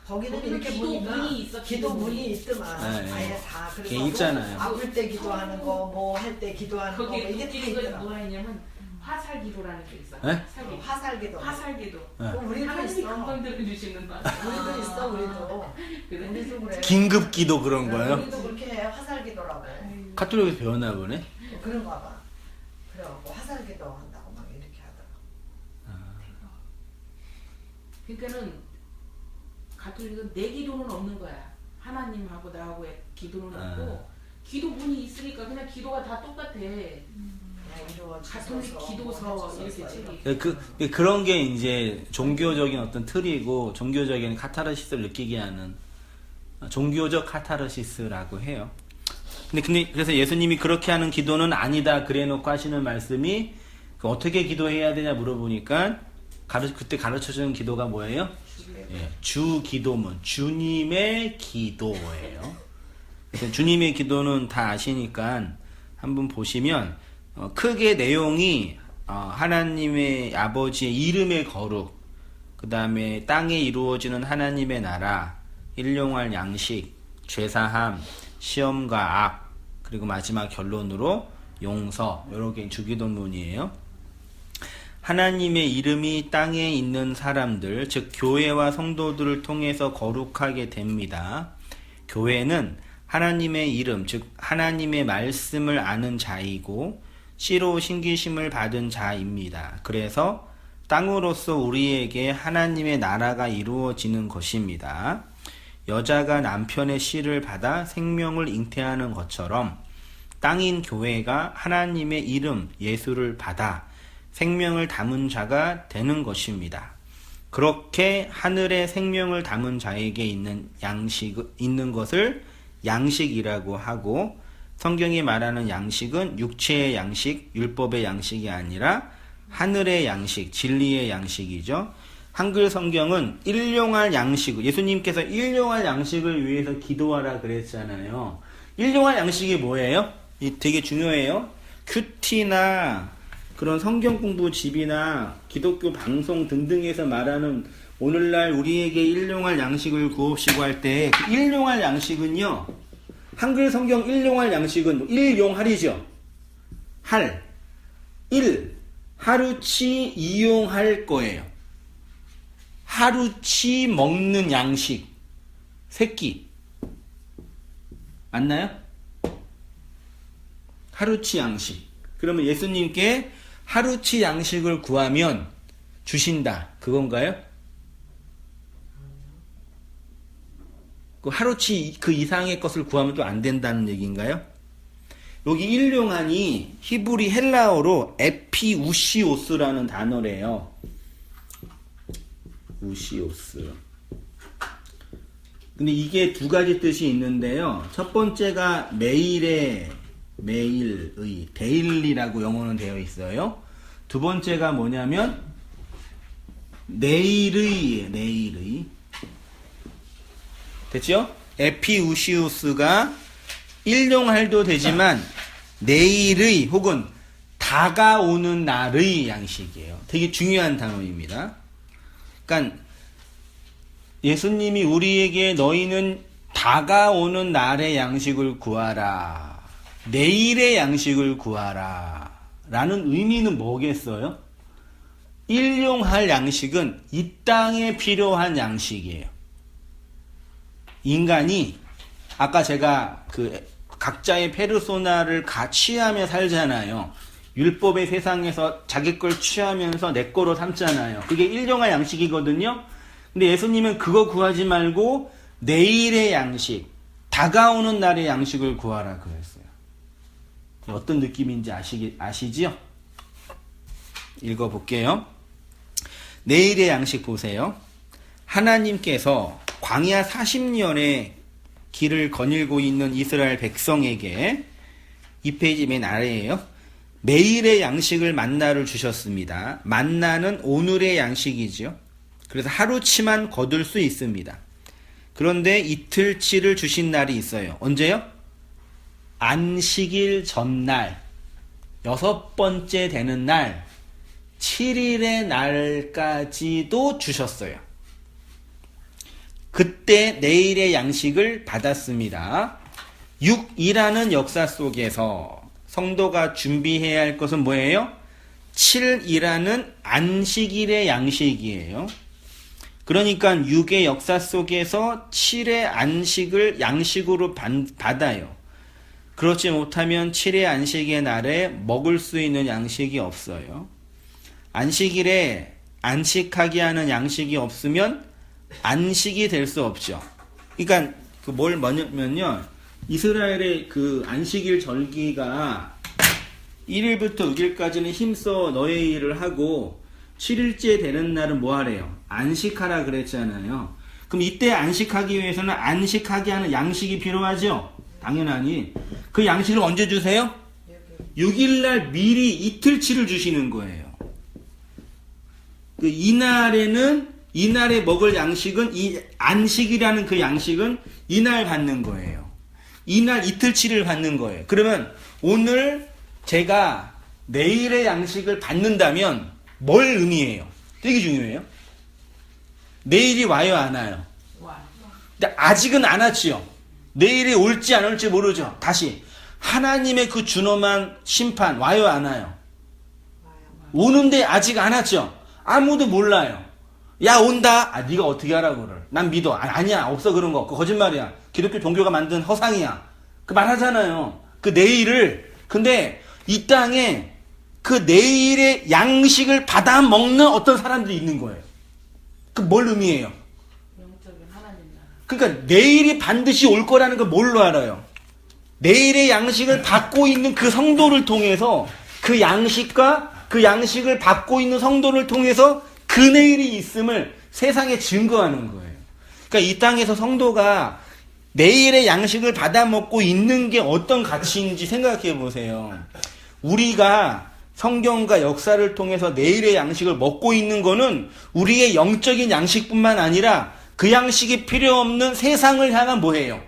거기는 거기는 이렇게 기도 보니까 문이 있어, 기도 기도 문이 문이. 있더만. 네. 아예 다. 그래서 게 있잖아요. 아플 때 기도하는 거, 뭐 할 때 기도하는 거, 뭐 거기에 이게 다 웃기는 건 있더라. 뭐가 있냐면 화살 기도라는 게 있어. 네? 화살 기도. 화살 기도. 화살 기도. 네. 우리도 하나님이 있어. 금방 들어주시는 거. 우리도 있어, 우리도. 그래? 우리도 그래. 긴급 기도 그런 거예요? 우리도 그렇게 해. 화살 기도라고. 카톨릭에서 배웠나 보네. 그런가 봐. 그래갖고 화살 기도 한다고 막 이렇게 하더라고. 그러니까는 가톨릭은 내 기도는 없는 거야. 하나님하고 나하고의 기도는 없고 기도 문이 있으니까 그냥 기도가 다 똑같아. 가톨릭 기도서 이렇게 책이. 그런 게 이제 종교적인 어떤 틀이고 종교적인 카타르시스를 느끼게 하는 종교적 카타르시스라고 해요. 근데 그래서 예수님이 그렇게 하는 기도는 아니다 그래놓고 하시는 말씀이 어떻게 기도해야 되냐 물어보니까 그때 가르쳐주는 기도가 뭐예요? 예, 주 기도문, 주님의 기도예요. 그래서 주님의 기도는 다 아시니까 한번 보시면 크게 내용이 하나님의 아버지의 이름의 거룩, 그 다음에 땅에 이루어지는 하나님의 나라, 일용할 양식, 죄사함, 시험과 악, 그리고 마지막 결론으로 용서, 이렇게 주기도문이에요. 하나님의 이름이 땅에 있는 사람들, 즉 교회와 성도들을 통해서 거룩하게 됩니다. 교회는 하나님의 이름, 즉 하나님의 말씀을 아는 자이고 씨로 신기심을 받은 자입니다. 그래서 땅으로서 우리에게 하나님의 나라가 이루어지는 것입니다. 여자가 남편의 씨를 받아 생명을 잉태하는 것처럼 땅인 교회가 하나님의 이름 예수를 받아 생명을 담은 자가 되는 것입니다. 그렇게 하늘의 생명을 담은 자에게 있는 것을 양식이라고 하고, 성경이 말하는 양식은 육체의 양식, 율법의 양식이 아니라 하늘의 양식, 진리의 양식이죠. 한글 성경은 일용할 양식, 예수님께서 일용할 양식을 위해서 기도하라 그랬잖아요. 일용할 양식이 뭐예요? 되게 중요해요. 큐티나 그런 성경 공부 집이나 기독교 방송 등등에서 말하는 오늘날 우리에게 일용할 양식을 구옵시고 할 때 그 일용할 양식은요, 한글 성경 일용할 양식은 일용할이죠. 하루치 이용할 거예요. 하루치 먹는 양식, 새끼 맞나요? 하루치 양식. 그러면 예수님께 하루치 양식을 구하면 주신다, 그건가요? 그 하루치 그 이상의 것을 구하면 또 안 된다는 얘기인가요? 여기 일용한이 히브리 헬라어로 에피우시오스라는 단어래요. 우시오스. 근데 이게 두 가지 뜻이 있는데요. 첫 번째가 매일의, 데일리라고 영어는 되어 있어요. 두 번째가 뭐냐면 내일의. 됐죠? 에피우시우스가 일용할도 되지만 내일의 혹은 다가오는 날의 양식이에요. 되게 중요한 단어입니다. 그러니까 예수님이 우리에게 너희는 다가오는 날의 양식을 구하라, 내일의 양식을 구하라 라는 의미는 뭐겠어요? 일용할 양식은 이 땅에 필요한 양식이에요. 인간이 아까 제가 각자의 페르소나를 취하며 살잖아요. 율법의 세상에서 자기 걸 취하면서 내 거로 삼잖아요. 그게 일용할 양식이거든요. 근데 예수님은 그거 구하지 말고 내일의 양식, 다가오는 날의 양식을 구하라 그랬어요. 어떤 느낌인지 아시죠? 읽어볼게요. 내일의 양식 보세요. 하나님께서 광야 40년의 길을 거닐고 있는 이스라엘 백성에게, 이 페이지 맨 아래에요, 매일의 양식을 만나를 주셨습니다. 만나는 오늘의 양식이죠. 그래서 하루치만 거둘 수 있습니다. 그런데 이틀치를 주신 날이 있어요. 언제요? 안식일 전날. 6번째 되는 날 7일의 날까지도 주셨어요. 그때 내일의 양식을 받았습니다. 6이라는 역사 속에서 성도가 준비해야 할 것은 뭐예요? 7이라는 안식일의 양식이에요. 그러니까 6의 역사 속에서 7의 안식을 양식으로 받아요. 그렇지 못하면 7의 안식의 날에 먹을 수 있는 양식이 없어요. 안식일에 안식하게 하는 양식이 없으면 안식이 될 수 없죠. 그러니까 그 뭘 뭐냐면요. 이스라엘의 그 안식일 절기가 1일부터 6일까지는 힘써 너의 일을 하고 7일째 되는 날은 뭐 하래요? 안식하라 그랬잖아요. 그럼 이때 안식하기 위해서는 안식하게 하는 양식이 필요하죠? 당연하니. 그 양식을 언제 주세요? 6일날 미리 이틀치를 주시는 거예요. 그 이날에 먹을 양식은 이 안식이라는 그 양식은 이날 받는 거예요. 이날 이틀치를 받는 거예요. 그러면 오늘 제가 내일의 양식을 받는다면 뭘 의미해요? 되게 중요해요. 내일이 와요, 안 와요? 와. 근데 아직은 안 왔지요. 내일이 올지 안 올지 모르죠. 다시 하나님의 그 준엄한 심판 와요, 안 와요? 오는데 아직 안 왔죠. 아무도 몰라요. 야, 온다. 아, 네가 어떻게 하라고 그래? 난 믿어. 아니야, 없어, 그런 거. 그거 거짓말이야. 기독교 종교가 만든 허상이야. 그 말하잖아요. 그 내일을. 근데 이 땅에 그 내일의 양식을 받아 먹는 어떤 사람들이 있는 거예요. 그 뭘 의미해요? 영적인 하나님 나라. 그러니까 내일이 반드시 올 거라는 걸 뭘로 알아요? 내일의 양식을 받고 있는 그 성도를 통해서 그 양식과 그 양식을 받고 있는 성도를 통해서 그 내일이 있음을 세상에 증거하는 거예요. 그러니까 이 땅에서 성도가 내일의 양식을 받아 먹고 있는 게 어떤 가치인지 생각해 보세요. 우리가 성경과 역사를 통해서 내일의 양식을 먹고 있는 거는 우리의 영적인 양식뿐만 아니라 그 양식이 필요 없는 세상을 향한 뭐예요?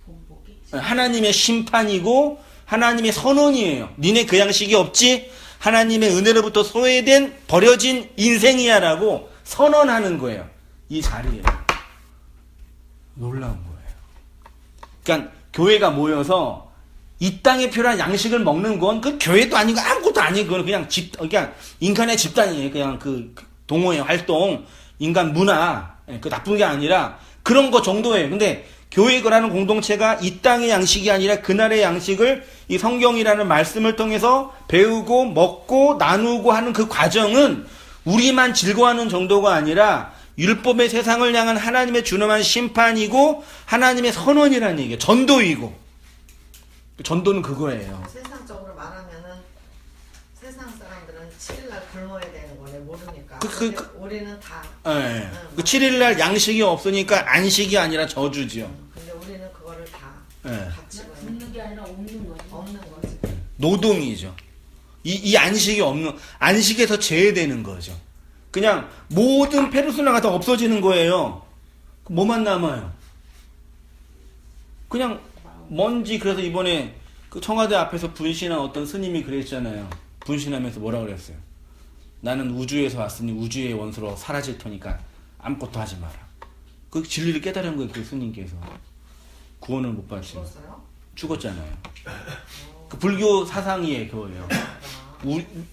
본보기. 하나님의 심판이고 하나님의 선언이에요. 니네 그 양식이 없지? 하나님의 은혜로부터 소외된 버려진 인생이야 라고 선언하는 거예요. 이 자리에. 놀라운 거예요. 그러니까 교회가 모여서 이 땅에 필요한 양식을 먹는 건 그 교회도 아니고 아무것도 아니고 그건 그냥 인간의 집단이에요. 그냥 그 동호회 활동, 인간 문화, 그 나쁜 게 아니라 그런 거 정도예요. 근데 교회라는 공동체가 이 땅의 양식이 아니라 그날의 양식을 이 성경이라는 말씀을 통해서 배우고 먹고 나누고 하는 그 과정은 우리만 즐거워하는 정도가 아니라 율법의 세상을 향한 하나님의 준엄한 심판이고 하나님의 선언이라는 얘기예요. 전도이고. 전도는 그거예요. 세상적으로 말하면은 세상 사람들은 7일날 굶어야 되는 거네 모르니까. 우리는 다. 네. 그 7일날 양식이 없으니까 안식이 아니라 저주지요. 근데 우리는 그거를 다 네. 가지고 굶는 게 아니라 없는 거지. 없는 거지. 노동이죠. 이 안식이 없는, 안식에서 제외되는 거죠. 그냥 모든 페르소나가 다 없어지는 거예요. 뭐만 남아요? 그냥 먼지. 그래서 이번에 그 청와대 앞에서 분신한 어떤 스님이 그랬잖아요. 분신하면서 뭐라 그랬어요? 나는 우주에서 왔으니 우주의 원수로 사라질 테니까 아무것도 하지 마라. 그 진리를 깨달은 거예요. 그 스님께서. 구원을 못 받지만. 죽었어요? 죽었잖아요. 그 불교 사상이에요, 그거예요.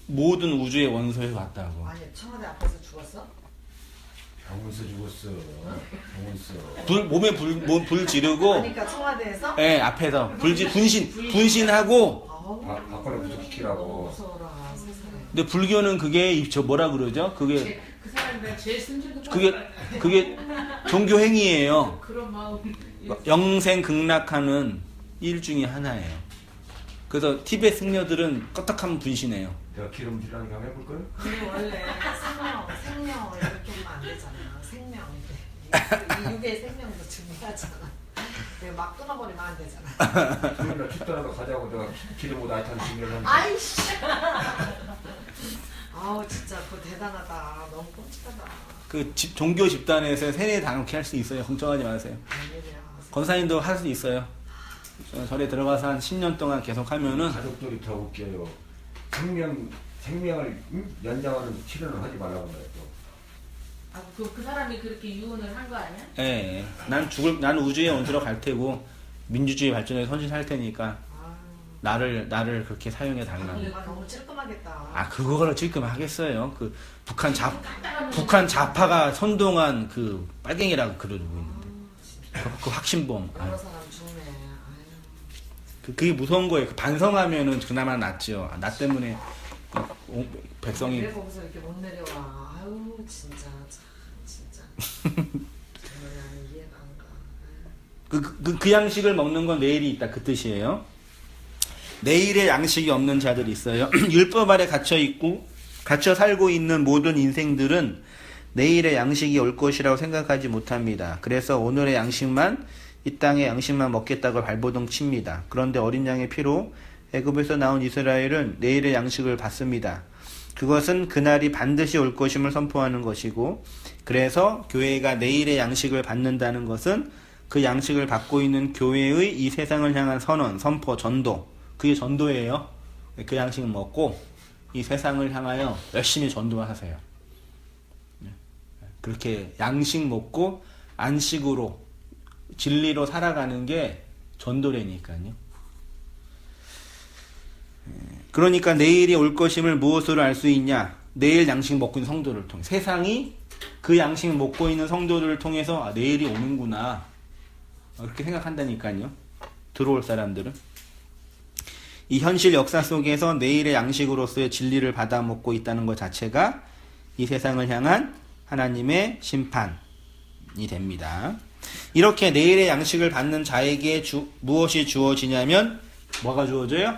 모든 우주의 원소에서 왔다고. 아니 청와대 앞에서 죽었어? 병원서 죽었어. 병원서. 몸에 불 지르고, 그러니까 청와대에서? 예, 앞에서 분신하고. 아우, 밖으로 부족시키라고. 무서워라 세상에. 근데 불교는 그게 저 뭐라 그러죠? 그게 그 사람이 내가 제일 승질도 그게 종교 행위예요. 그런 마음. 영생 극락하는 일 중에 하나예요. 그래서 티베트 승려들은 껐떡하면 분신해요. 내가 기름질라는 거 한번 해볼까요? 근데 원래 생명 이렇게 하면 안 되잖아. 생명. 이 육의 생명도 중요하잖아. 내가 막 끊어버리면 안 되잖아. 그러나 죽더라도 가자고 내가 기름 옷 아이탄 준비를 하는데. 아이씨. 아우 진짜 그거 대단하다. 너무 끔찍하다. 그 종교 집단에서 세뇌 당하게 할 수 있어요. 걱정하지 마세요. 웬일이야. 권사님도 할 수 있어요. 절에 들어가서 한 10년 동안 계속 하면은 가족들이 더 웃겨요. 생명을 연장하는 치료는 하지 말라고 그래 또. 아, 그 사람이 그렇게 유언을 한 거 아니야? 예. 난 우주의 원수로 갈 테고 민주주의 발전에 헌신할 테니까 나를 그렇게 사용해 달라고. 내가 너무 찔끔하겠다. 아, 그거를 지금 하겠어요. 그 북한 좌파가 선동한 그 빨갱이라고 그러고 있는데. 그 확신범. 여러 사람 죽네. 그게 무서운 거예요. 그 반성하면은 그나마 낫죠. 나 때문에 백성이. 왜 거기서 이렇게 못 내려와? 아유 진짜. 정말 이해가 안 가. 그 양식을 먹는 건 내일이 있다 그 뜻이에요. 내일의 양식이 없는 자들이 있어요. 율법 아래 갇혀 살고 있는 모든 인생들은 내일의 양식이 올 것이라고 생각하지 못합니다. 그래서 오늘의 양식만, 이 땅의 양식만 먹겠다고 발버둥 칩니다. 그런데 어린 양의 피로 애굽에서 나온 이스라엘은 내일의 양식을 받습니다. 그것은 그날이 반드시 올 것임을 선포하는 것이고, 그래서 교회가 내일의 양식을 받는다는 것은 그 양식을 받고 있는 교회의 이 세상을 향한 선언, 선포, 전도, 그게 전도예요. 그 양식을 먹고 이 세상을 향하여 열심히 전도하세요. 그렇게 양식 먹고 안식으로 진리로 살아가는 게 전도라니까요. 그러니까 내일이 올 것임을 무엇으로 알 수 있냐? 내일 양식 먹고 있는 성도를 통해, 세상이 그 양식을 먹고 있는 성도들을 통해서 아, 내일이 오는구나 그렇게 생각한다니까요. 들어올 사람들은. 이 현실 역사 속에서 내일의 양식으로서의 진리를 받아 먹고 있다는 것 자체가 이 세상을 향한 하나님의 심판이 됩니다. 이렇게 내일의 양식을 받는 자에게 무엇이 주어지냐면 뭐가 주어져요?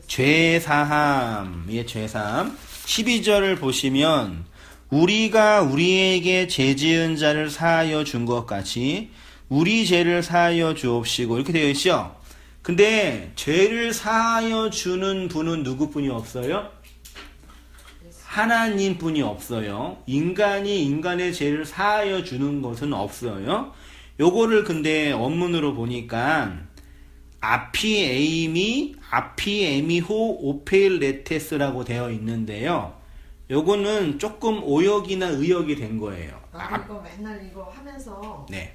죄사함. 예, 죄사함. 12절을 보시면 우리가 우리에게 죄지은 자를 사하여 준 것 같이 우리 죄를 사하여 주옵시고 이렇게 되어 있죠. 근데 죄를 사하여 주는 분은 누구뿐이 없어요? 하나님뿐이 없어요. 인간이 인간의 죄를 사하여 주는 것은 없어요. 요거를 근데 원문으로 보니까 아피에미호 오페일레테스라고 되어 있는데요. 요거는 조금 오역이나 의역이 된 거예요. 이거 맨날 이거 하면서 네.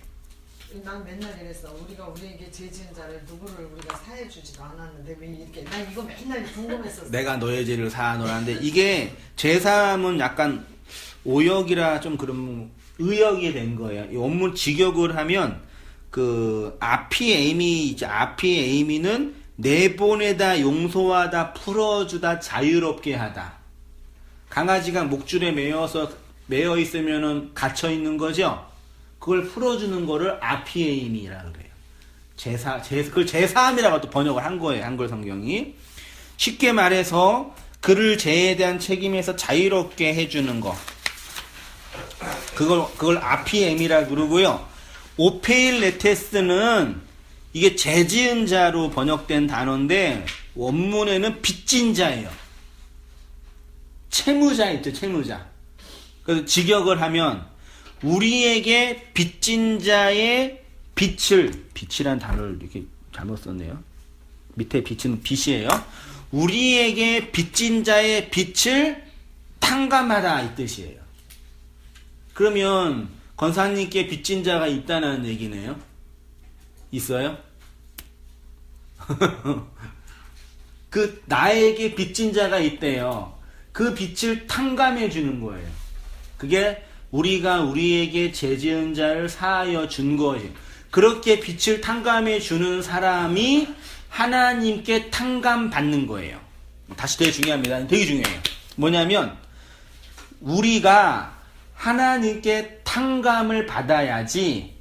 난 맨날 이랬어. 우리가 우리에게 죄 지은 자를 누구를 우리가 사해 주지도 않았는데 왜 이렇게, 난 이거 맨날 궁금했었어. 내가 너의 죄를 사하노라는데 이게 죄사함은 약간 오역이라 좀 그런 의역이 된 거예요. 이 원문 직역을 하면 그 아피에이미는 내보내다, 용서하다, 풀어주다, 자유롭게 하다. 강아지가 목줄에 매여 있으면은 갇혀 있는 거죠. 그걸 풀어주는 거를 아피에임이라고 그래요. 그걸 제사함이라고 또 번역을 한 거예요. 한글 성경이. 쉽게 말해서 그를 죄에 대한 책임에서 자유롭게 해주는 거. 그걸 아피에임이라고 그러고요. 오페일레테스는 이게 죄 지은 자로 번역된 단어인데 원문에는 빚진 자예요. 채무자 있죠, 채무자. 그래서 직역을 하면 우리에게 빚진 자의 빚이란 단어를 이렇게 잘못 썼네요. 밑에 빚은 빚이에요. 우리에게 빚진 자의 빚을 탕감하다 이 뜻이에요. 그러면 권사님께 빚진 자가 있다는 얘기네요. 있어요? 그 나에게 빚진 자가 있대요. 그 빚을 탕감해 주는 거예요. 그게 우리가 우리에게 죄 지은 자를 사하여 준 거예요. 그렇게 빚을 탕감해 주는 사람이 하나님께 탕감받는 거예요. 다시 되게 중요합니다. 되게 중요해요. 뭐냐면 우리가 하나님께 탕감을 받아야지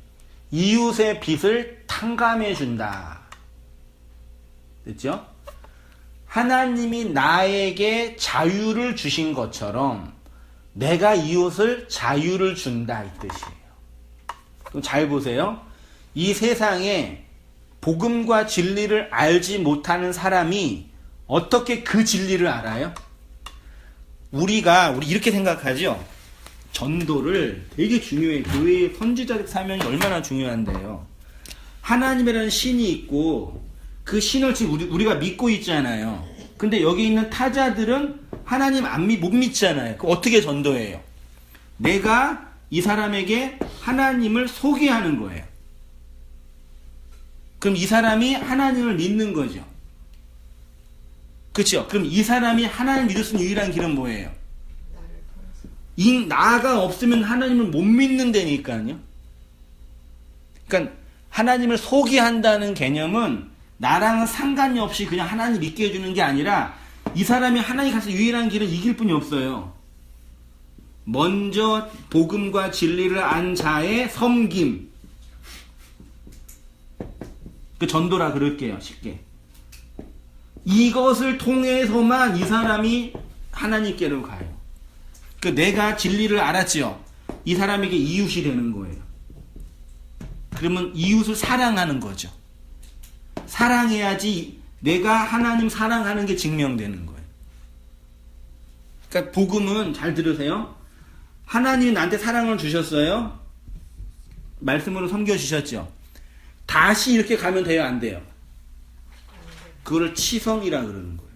이웃의 빚을 탕감해 준다. 됐죠? 하나님이 나에게 자유를 주신 것처럼 내가 이웃을 자유를 준다 이 뜻이에요. 그럼 잘 보세요. 이 세상에 복음과 진리를 알지 못하는 사람이 어떻게 그 진리를 알아요? 우리 이렇게 생각하죠. 전도를 되게 중요해요. 교회의 선지자적 사명이 얼마나 중요한데요. 하나님이라는 신이 있고 그 신을 지금 우리가 믿고 있잖아요. 근데 여기 있는 타자들은 하나님 못 믿잖아요. 그럼 어떻게 전도해요? 내가 이 사람에게 하나님을 소개하는 거예요. 그럼 이 사람이 하나님을 믿는 거죠. 그렇죠? 그럼 이 사람이 하나님을 믿을 수 있는 유일한 길은 뭐예요? 나가 없으면 하나님을 못 믿는다니까요. 그러니까 하나님을 소개한다는 개념은 나랑은 상관이 없이 그냥 하나님 믿게 해주는 게 아니라 이 사람이 하나님 가서 유일한 길은 이 길뿐이 없어요. 먼저 복음과 진리를 안 자의 섬김. 그 전도라 그럴게요. 쉽게. 이것을 통해서만 이 사람이 하나님께로 가요. 그 내가 진리를 알았지요. 이 사람에게 이웃이 되는 거예요. 그러면 이웃을 사랑하는 거죠. 사랑해야지 내가 하나님 사랑하는 게 증명되는 거예요. 그러니까 복음은 잘 들으세요. 하나님이 나한테 사랑을 주셨어요. 말씀으로 섬겨주셨죠. 다시 이렇게 가면 돼요? 안 돼요? 그거를 치성이라 그러는 거예요.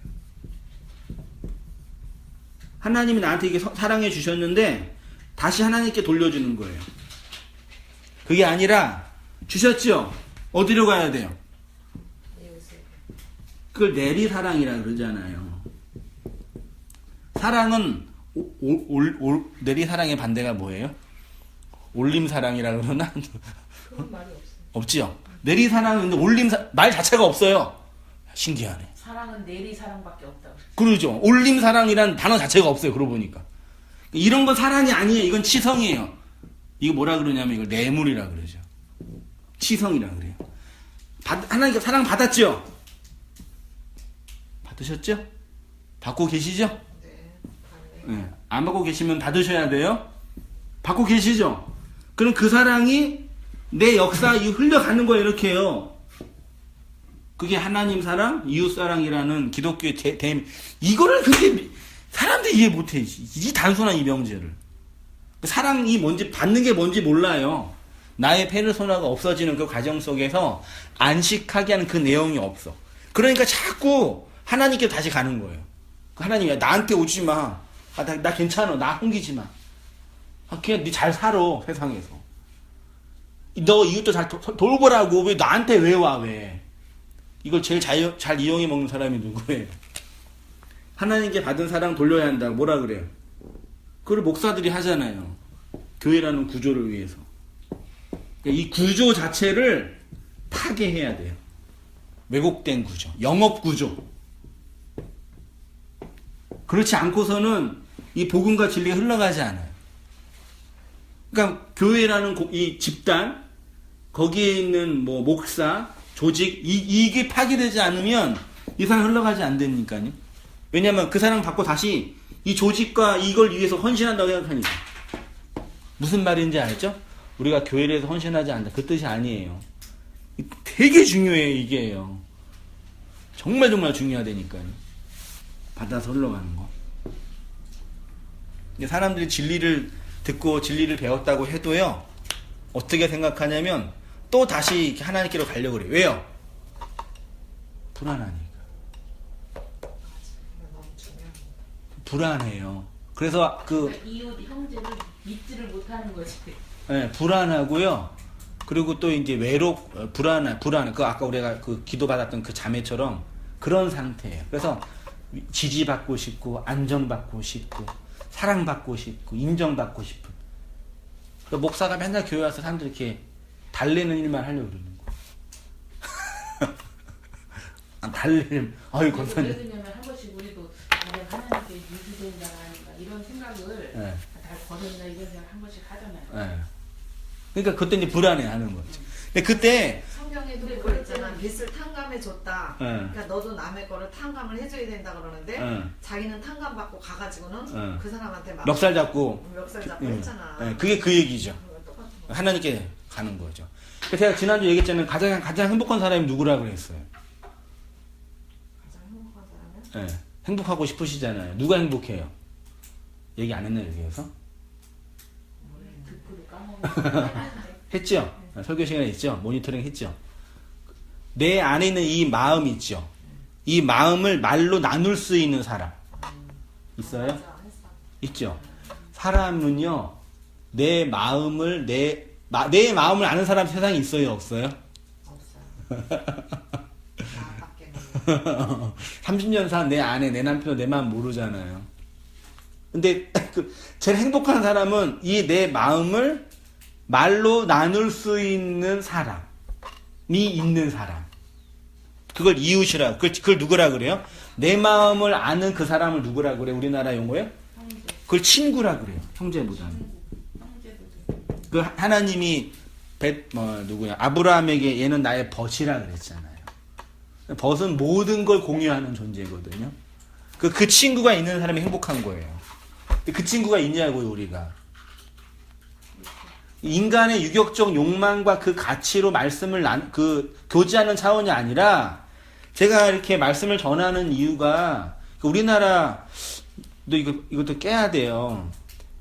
하나님이 나한테 이게 사랑해 주셨는데 다시 하나님께 돌려주는 거예요. 그게 아니라 주셨죠? 어디로 가야 돼요? 그걸 내리사랑이라 그러잖아요. 사랑은 내리사랑의 반대가 뭐예요? 올림사랑이라 그러나? 그런 말이 없어요. 없지요. 내리사랑은 말 자체가 없어요. 신기하네. 사랑은 내리사랑밖에 없다고. 그러죠. 올림사랑이란 단어 자체가 없어요. 그러고 보니까. 이런 건 사랑이 아니에요. 이건 치성이에요. 이거 뭐라 그러냐면 이걸 뇌물이라 그러죠. 치성이라 그래요. 하나님께 사랑 받았죠? 받으셨죠? 받고 계시죠? 네. 안 받고 계시면 받으셔야 돼요. 받고 계시죠? 그럼 그 사랑이 내 역사에 흘러가는 거예요. 이렇게요. 그게 하나님 사랑, 이웃 사랑이라는 기독교의 이거를 그렇게 사람들이 이해 못해. 이 단순한 이 명제를. 사랑이 뭔지 받는 게 뭔지 몰라요. 나의 페르소나가 없어지는 그 과정 속에서 안식하게 하는 그 내용이 없어. 그러니까 자꾸 하나님께 다시 가는 거예요. 하나님이 나한테 오지 마. 나 괜찮아. 나 숨기지 마. 그냥 네 잘 살아 세상에서. 너 이웃도 잘 돌보라고. 왜 나한테 왜 와 왜? 이걸 제일 잘 이용해 먹는 사람이 누구예요? 하나님께 받은 사랑 돌려야 한다. 뭐라 그래요? 그걸 목사들이 하잖아요. 교회라는 구조를 위해서. 이 구조 자체를 파괴해야 돼요. 왜곡된 구조, 영업 구조. 그렇지 않고서는 이 복음과 진리가 흘러가지 않아요. 그러니까 교회라는 이 집단, 거기에 있는 뭐 목사, 조직, 이게 파괴되지 않으면 이 사람 흘러가지 않다니까요. 왜냐하면 그 사람 받고 다시 이 조직과 이걸 위해서 헌신한다고 생각하니까. 무슨 말인지 알죠? 우리가 교회를 해서 헌신하지 않는다. 그 뜻이 아니에요. 되게 중요해요, 이게요. 정말 중요하다니까요. 받아서 흘러가는 거. 사람들이 진리를 듣고 진리를 배웠다고 해도요, 어떻게 생각하냐면, 또 다시 하나님께로 가려고 그래요. 왜요? 불안하니까. 불안해요. 그래서 그러니까 이웃 형제를 믿지를 못하는 거지. 네, 불안하고요. 그리고 또 이제 불안. 그 아까 우리가 그 기도받았던 그 자매처럼 그런 상태예요. 그래서 지지받고 싶고, 안정받고 싶고, 사랑받고 싶고, 인정받고 싶은. 그 목사가 맨날 교회 와서 사람들 이렇게 달래는 일만 하려고 그러는 거예요. 달래는, 아유, 감사합니다. 왜 그러냐면 한 번씩 우리도 내가 하나님께 유지된다 하니까 이런 생각을 네. 다 버렸나 이런 생각 한 번씩 하잖아요. 네. 그러니까 그때 이제 불안해 하는 거죠. 근데 그때 성경에도 그거 있잖아. 빚을 탕감해 줬다. 네. 그러니까 너도 남의 거를 탕감을 해줘야 된다 그러는데 네. 자기는 탕감 받고 가가지고는 네. 그 사람한테 막 멱살 잡고 멱살 잡고 네. 했잖아. 네. 그게 그 얘기죠. 그거 똑같은 거. 하나님께 가는 거죠. 제가 지난주 얘기했잖아요. 가장 행복한 사람이 누구라 그랬어요. 가장 행복한 사람은 네. 행복하고 싶으시잖아요. 누가 행복해요? 얘기 안 했나요, 여기에서? 듣고도 까먹었는데. 했죠? 설교 시간에 했죠? 모니터링 했죠? 내 안에 있는 이 마음 있죠? 이 마음을 말로 나눌 수 있는 사람 있어요? 맞아, 했어. 있죠. 사람은요 내 마음을 내 마음을 아는 사람 세상에 있어요, 없어요? 없어요. 나밖에 30년 산 내 아내, 내 남편, 내 마음 모르잖아요. 근데 제일 행복한 사람은 이 내 마음을 말로 나눌 수 있는 사람이 있는 사람. 그걸 이웃이라, 그걸 누구라 그래요? 내 마음을 아는 그 사람을 누구라 그래요? 우리나라 용어요? 형제. 그걸 친구라 그래요. 형제보다는. 형제도 그 하나님이 누구야? 아브라함에게 얘는 나의 벗이라 그랬잖아요. 벗은 모든 걸 공유하는 존재거든요. 그 친구가 있는 사람이 행복한 거예요. 근데 그 친구가 있냐고요, 우리가. 인간의 유격적 욕망과 그 가치로 말씀을 교제하는 차원이 아니라 제가 이렇게 말씀을 전하는 이유가 우리나라도 이것도 깨야 돼요.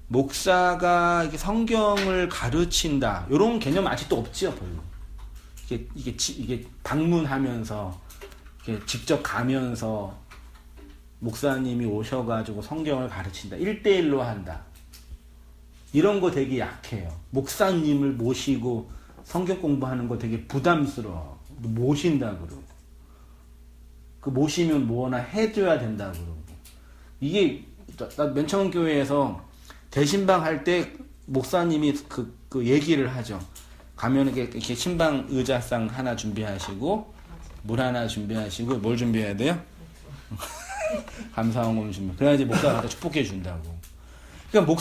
목사가 이렇게 성경을 가르친다. 이런 개념 아직도 없지요, 별로. 이게 방문하면서 이렇게 직접 가면서 목사님이 오셔가지고 성경을 가르친다. 1대1로 한다. 이런 거 되게 약해요. 목사님을 모시고 성경 공부하는 거 되게 부담스러워. 모신다 그러고. 그 모시면 뭐나 해줘야 된다 그러고. 이게 나 맨청교회에서 대신방 할 때 목사님이 그 얘기를 하죠. 가면 이렇게 신방 의자상 하나 준비하시고 물 하나 준비하시고 뭘 준비해야 돼요? 감사원금 준비. 그래야지 목사가 갖다 축복해 준다고. 그러니까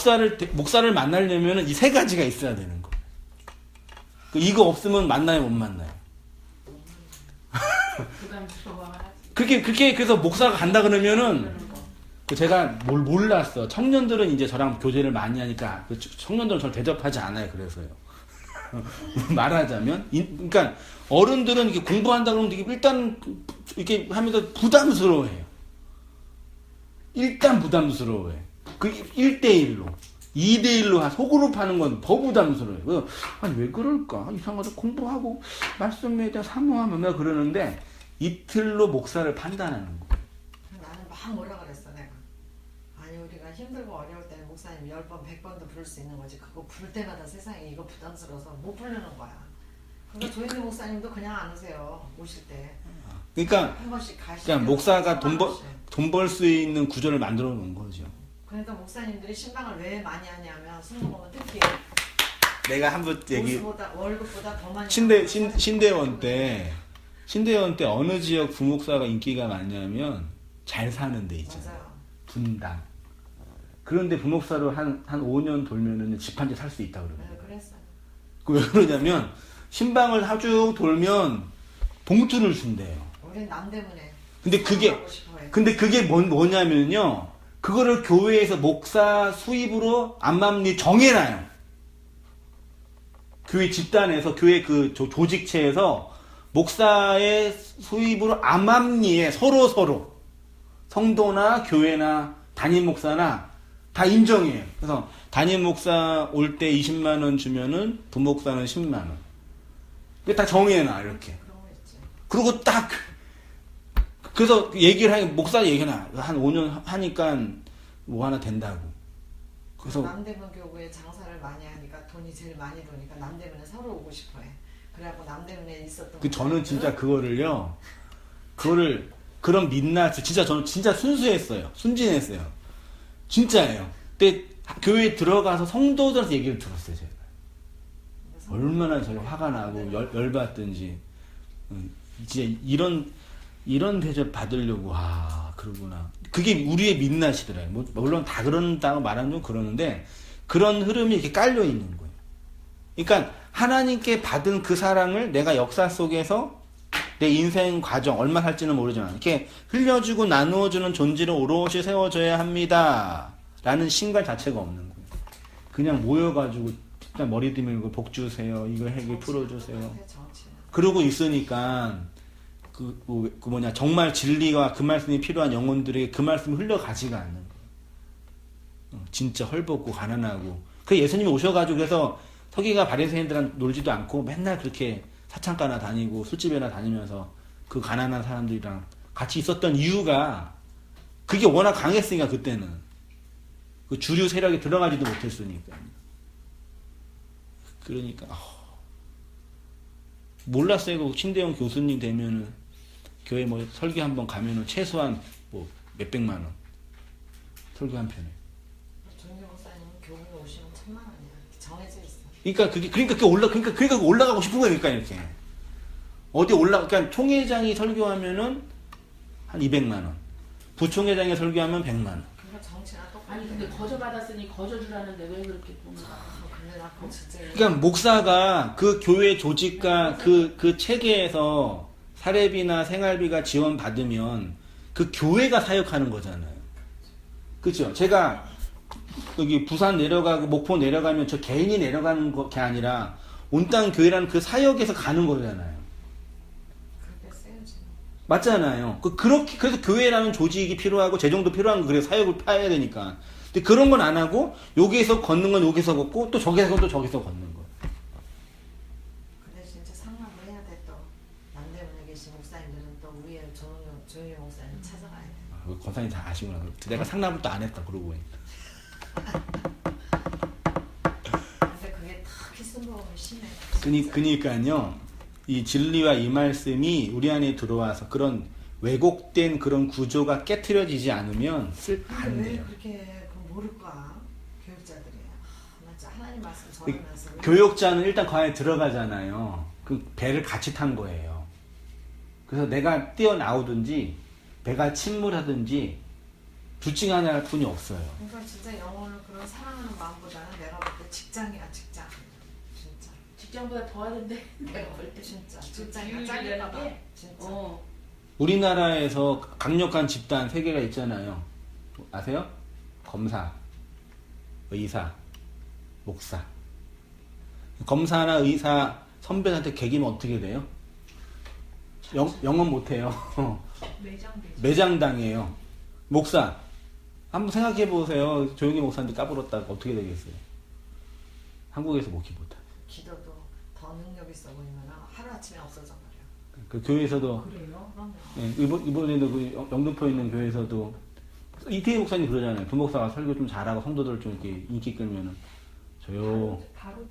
목사를 만나려면 이 세 가지가 있어야 되는 거. 이거 없으면 만나요, 못 만나요? 부담스러워하지. 그렇게 그래서 목사가 간다 그러면은 제가 몰랐어. 청년들은 이제 저랑 교제를 많이 하니까 청년들은 저를 대접하지 않아요. 그래서요. 말하자면, 그러니까 어른들은 이렇게 공부한다 그러면 일단 이렇게 하면서 부담스러워해요. 일단 부담스러워해. 그 1대1로. 2대1로 소그룹 하는 건 더 부담스러워요. 아니, 왜 그럴까? 이상하다. 공부하고 말씀에 대한 사모하면 내가 그러는데 이틀로 목사를 판단하는 거예요. 나는 막 뭐라 그랬어, 내가. 아니, 우리가 힘들고 어려울 때는 목사님 10번, 100번도 부를 수 있는 거지. 그거 부를 때마다 세상에 이거 부담스러워서 못 부르는 거야. 그러니까 조인대 목사님도 그냥 안 오세요. 오실 때. 그러니까, 한 번씩 가시고. 그러니까 목사가 돈 벌 수 있는 구조를 만들어 놓은 거죠. 그러니까 목사님들이 신방을 왜 많이 하냐면 순금은 특히 내가 한번 얘기 월급보다 더 많이 신대원 때 어느 지역 부목사가 인기가 많냐면 잘 사는 데 있잖아요. 맞아요. 분당. 그런데 부목사로 한 5년 돌면은 집 한 채 살 수 있다고 그래요. 네, 그랬어요. 왜 그러냐면 신방을 쭉 돌면 봉투를 준대요. 우린 남대문에. 근데 그게 뭐냐면요. 그거를 교회에서 목사 수입으로 안맘리 정해놔요. 교회 집단에서 교회 그 조직체에서 목사의 수입으로 암암리에 서로 성도나 교회나 담임 목사나 다 인정해요. 그래서 담임 목사 올 때 20만 원 주면은 부목사는 10만 원. 이게 다 정해놔 이렇게. 그런 거 있지. 그리고 딱 그래서 얘기를 하니 목사 얘기나 한 5년 하니까 뭐 하나 된다고. 그래서 남대문 교구에 장사를 많이 하니까 돈이 제일 많이 도니까 남대문에 서로 오고 싶어해. 그래갖고 남대문에 있었던. 저는 진짜 그거를 그런 민낯을 저는 진짜 순수했어요. 순진했어요. 진짜예요. 근데 교회에 들어가서 성도들한테 얘기를 들었어요. 제가 얼마나 저희 화가 나고 열받든지. 진짜 이런 대접 받으려고 그러구나. 그게 우리의 민낯이더라고요. 물론 다 그런다고 말하면 좀 그러는데 그런 흐름이 이렇게 깔려 있는 거예요. 그러니까 하나님께 받은 그 사랑을 내가 역사 속에서 내 인생 과정 얼마 살지는 모르지만 이렇게 흘려주고 나누어주는 존재로 오롯이 세워져야 합니다. 라는 신관 자체가 없는 거예요. 그냥 모여가지고 일단 머리 들밀고 복 주세요. 이거 해결 풀어주세요. 그러고 있으니까 정말 진리와 그 말씀이 필요한 영혼들에게 그 말씀이 흘러가지가 않는 거예요. 진짜 헐벗고 가난하고. 그 예수님이 오셔가지고 그래서 서기가 바리새인들랑 놀지도 않고 맨날 그렇게 사창가나 다니고 술집에나 다니면서 그 가난한 사람들이랑 같이 있었던 이유가 그게 워낙 강했으니까 그때는 그 주류 세력에 들어가지도 못했으니까. 그러니까 몰랐어요. 그 신대영 교수님 되면은 교회 뭐 설교 한번 가면은 최소한 뭐 몇백만 원 설교 한 편에. 조은경 목사님 교회 오시면 1,000만 원이야. 정해져 있어. 그러니까 올라가고 싶은 거예요. 그러니까 이렇게 어디 그러니까 총회장이 설교하면은 한 200만 원, 부총회장이 설교하면 100만 원. 그러니까 정치나 똑같아. 아니 근데 거저 받았으니 거저 주라는데 왜 그렇게 돈을 받아? 근데 나 그거 진짜. 그러니까 목사가 그 교회 조직과 그 체계에서 사례비나 생활비가 지원 받으면 그 교회가 사역하는 거잖아요. 그렇죠? 제가 여기 부산 내려가고 목포 내려가면 저 개인이 내려가는 게 아니라 온 땅 교회라는 그 사역에서 가는 거잖아요. 그렇게 쓰여지. 맞잖아요. 그렇게 그래서 교회라는 조직이 필요하고 재정도 필요한 거 그래서 사역을 파야 되니까. 근데 그런 건 안 하고 여기에서 걷는 건 여기서 걷고 또 저기서 또 저기서 걷는 거. 근데 진짜 상담을 해야 돼 또. 남대문에 계신 목사님들은 또 우리의 조은경 목사님 찾아가야 돼. 권사님 다 아시구나. 내가 상담을 또 안 했다 그러고 보니까. 근데 그게 특히 순복음이 심해. 그니까요. 이 진리와 이 말씀이 우리 안에 들어와서 그런 왜곡된 그런 구조가 깨트려지지 않으면 안 근데 왜 돼요. 그렇게 그거 모를까? 교육자들이. 나 진짜 하나님 말씀 전하면서. 교역자는 일단 그 안에 들어가잖아요. 그 배를 같이 탄 거예요. 그래서 내가 뛰어나오든지 배가 침몰하든지 둘 중에 하나일 뿐이 없어요. 그러니까 진짜 영혼을 그런 사랑하는 마음보다는 내가 볼 때 직장이야 직장. 진짜. 직장보다 더 하던데 내가 볼 때. 진짜. 그 직장이야 짱이라는 비율이라는 게. 게 진짜. 우리나라에서 강력한 집단 세 개가 있잖아요. 아세요? 검사, 의사, 목사. 검사나 의사 선배한테 개기면 어떻게 돼요? 영업 못해요. 매장당해요. 목사 한번 생각해 보세요. 조용히 목사한테 까불었다가 어떻게 되겠어요? 한국에서 목회 못해. 기도도 더 능력 있어 보이면 하루아침에 없어져 버려. 그 교회에서도 그래요? 그럼요. 예, 이번에도 그 영등포에 있는 교회에서도 이태희 목사님 그러잖아요. 부목사가 설교 좀 잘하고 성도들 좀 이렇게 인기 끌면은 저요 바로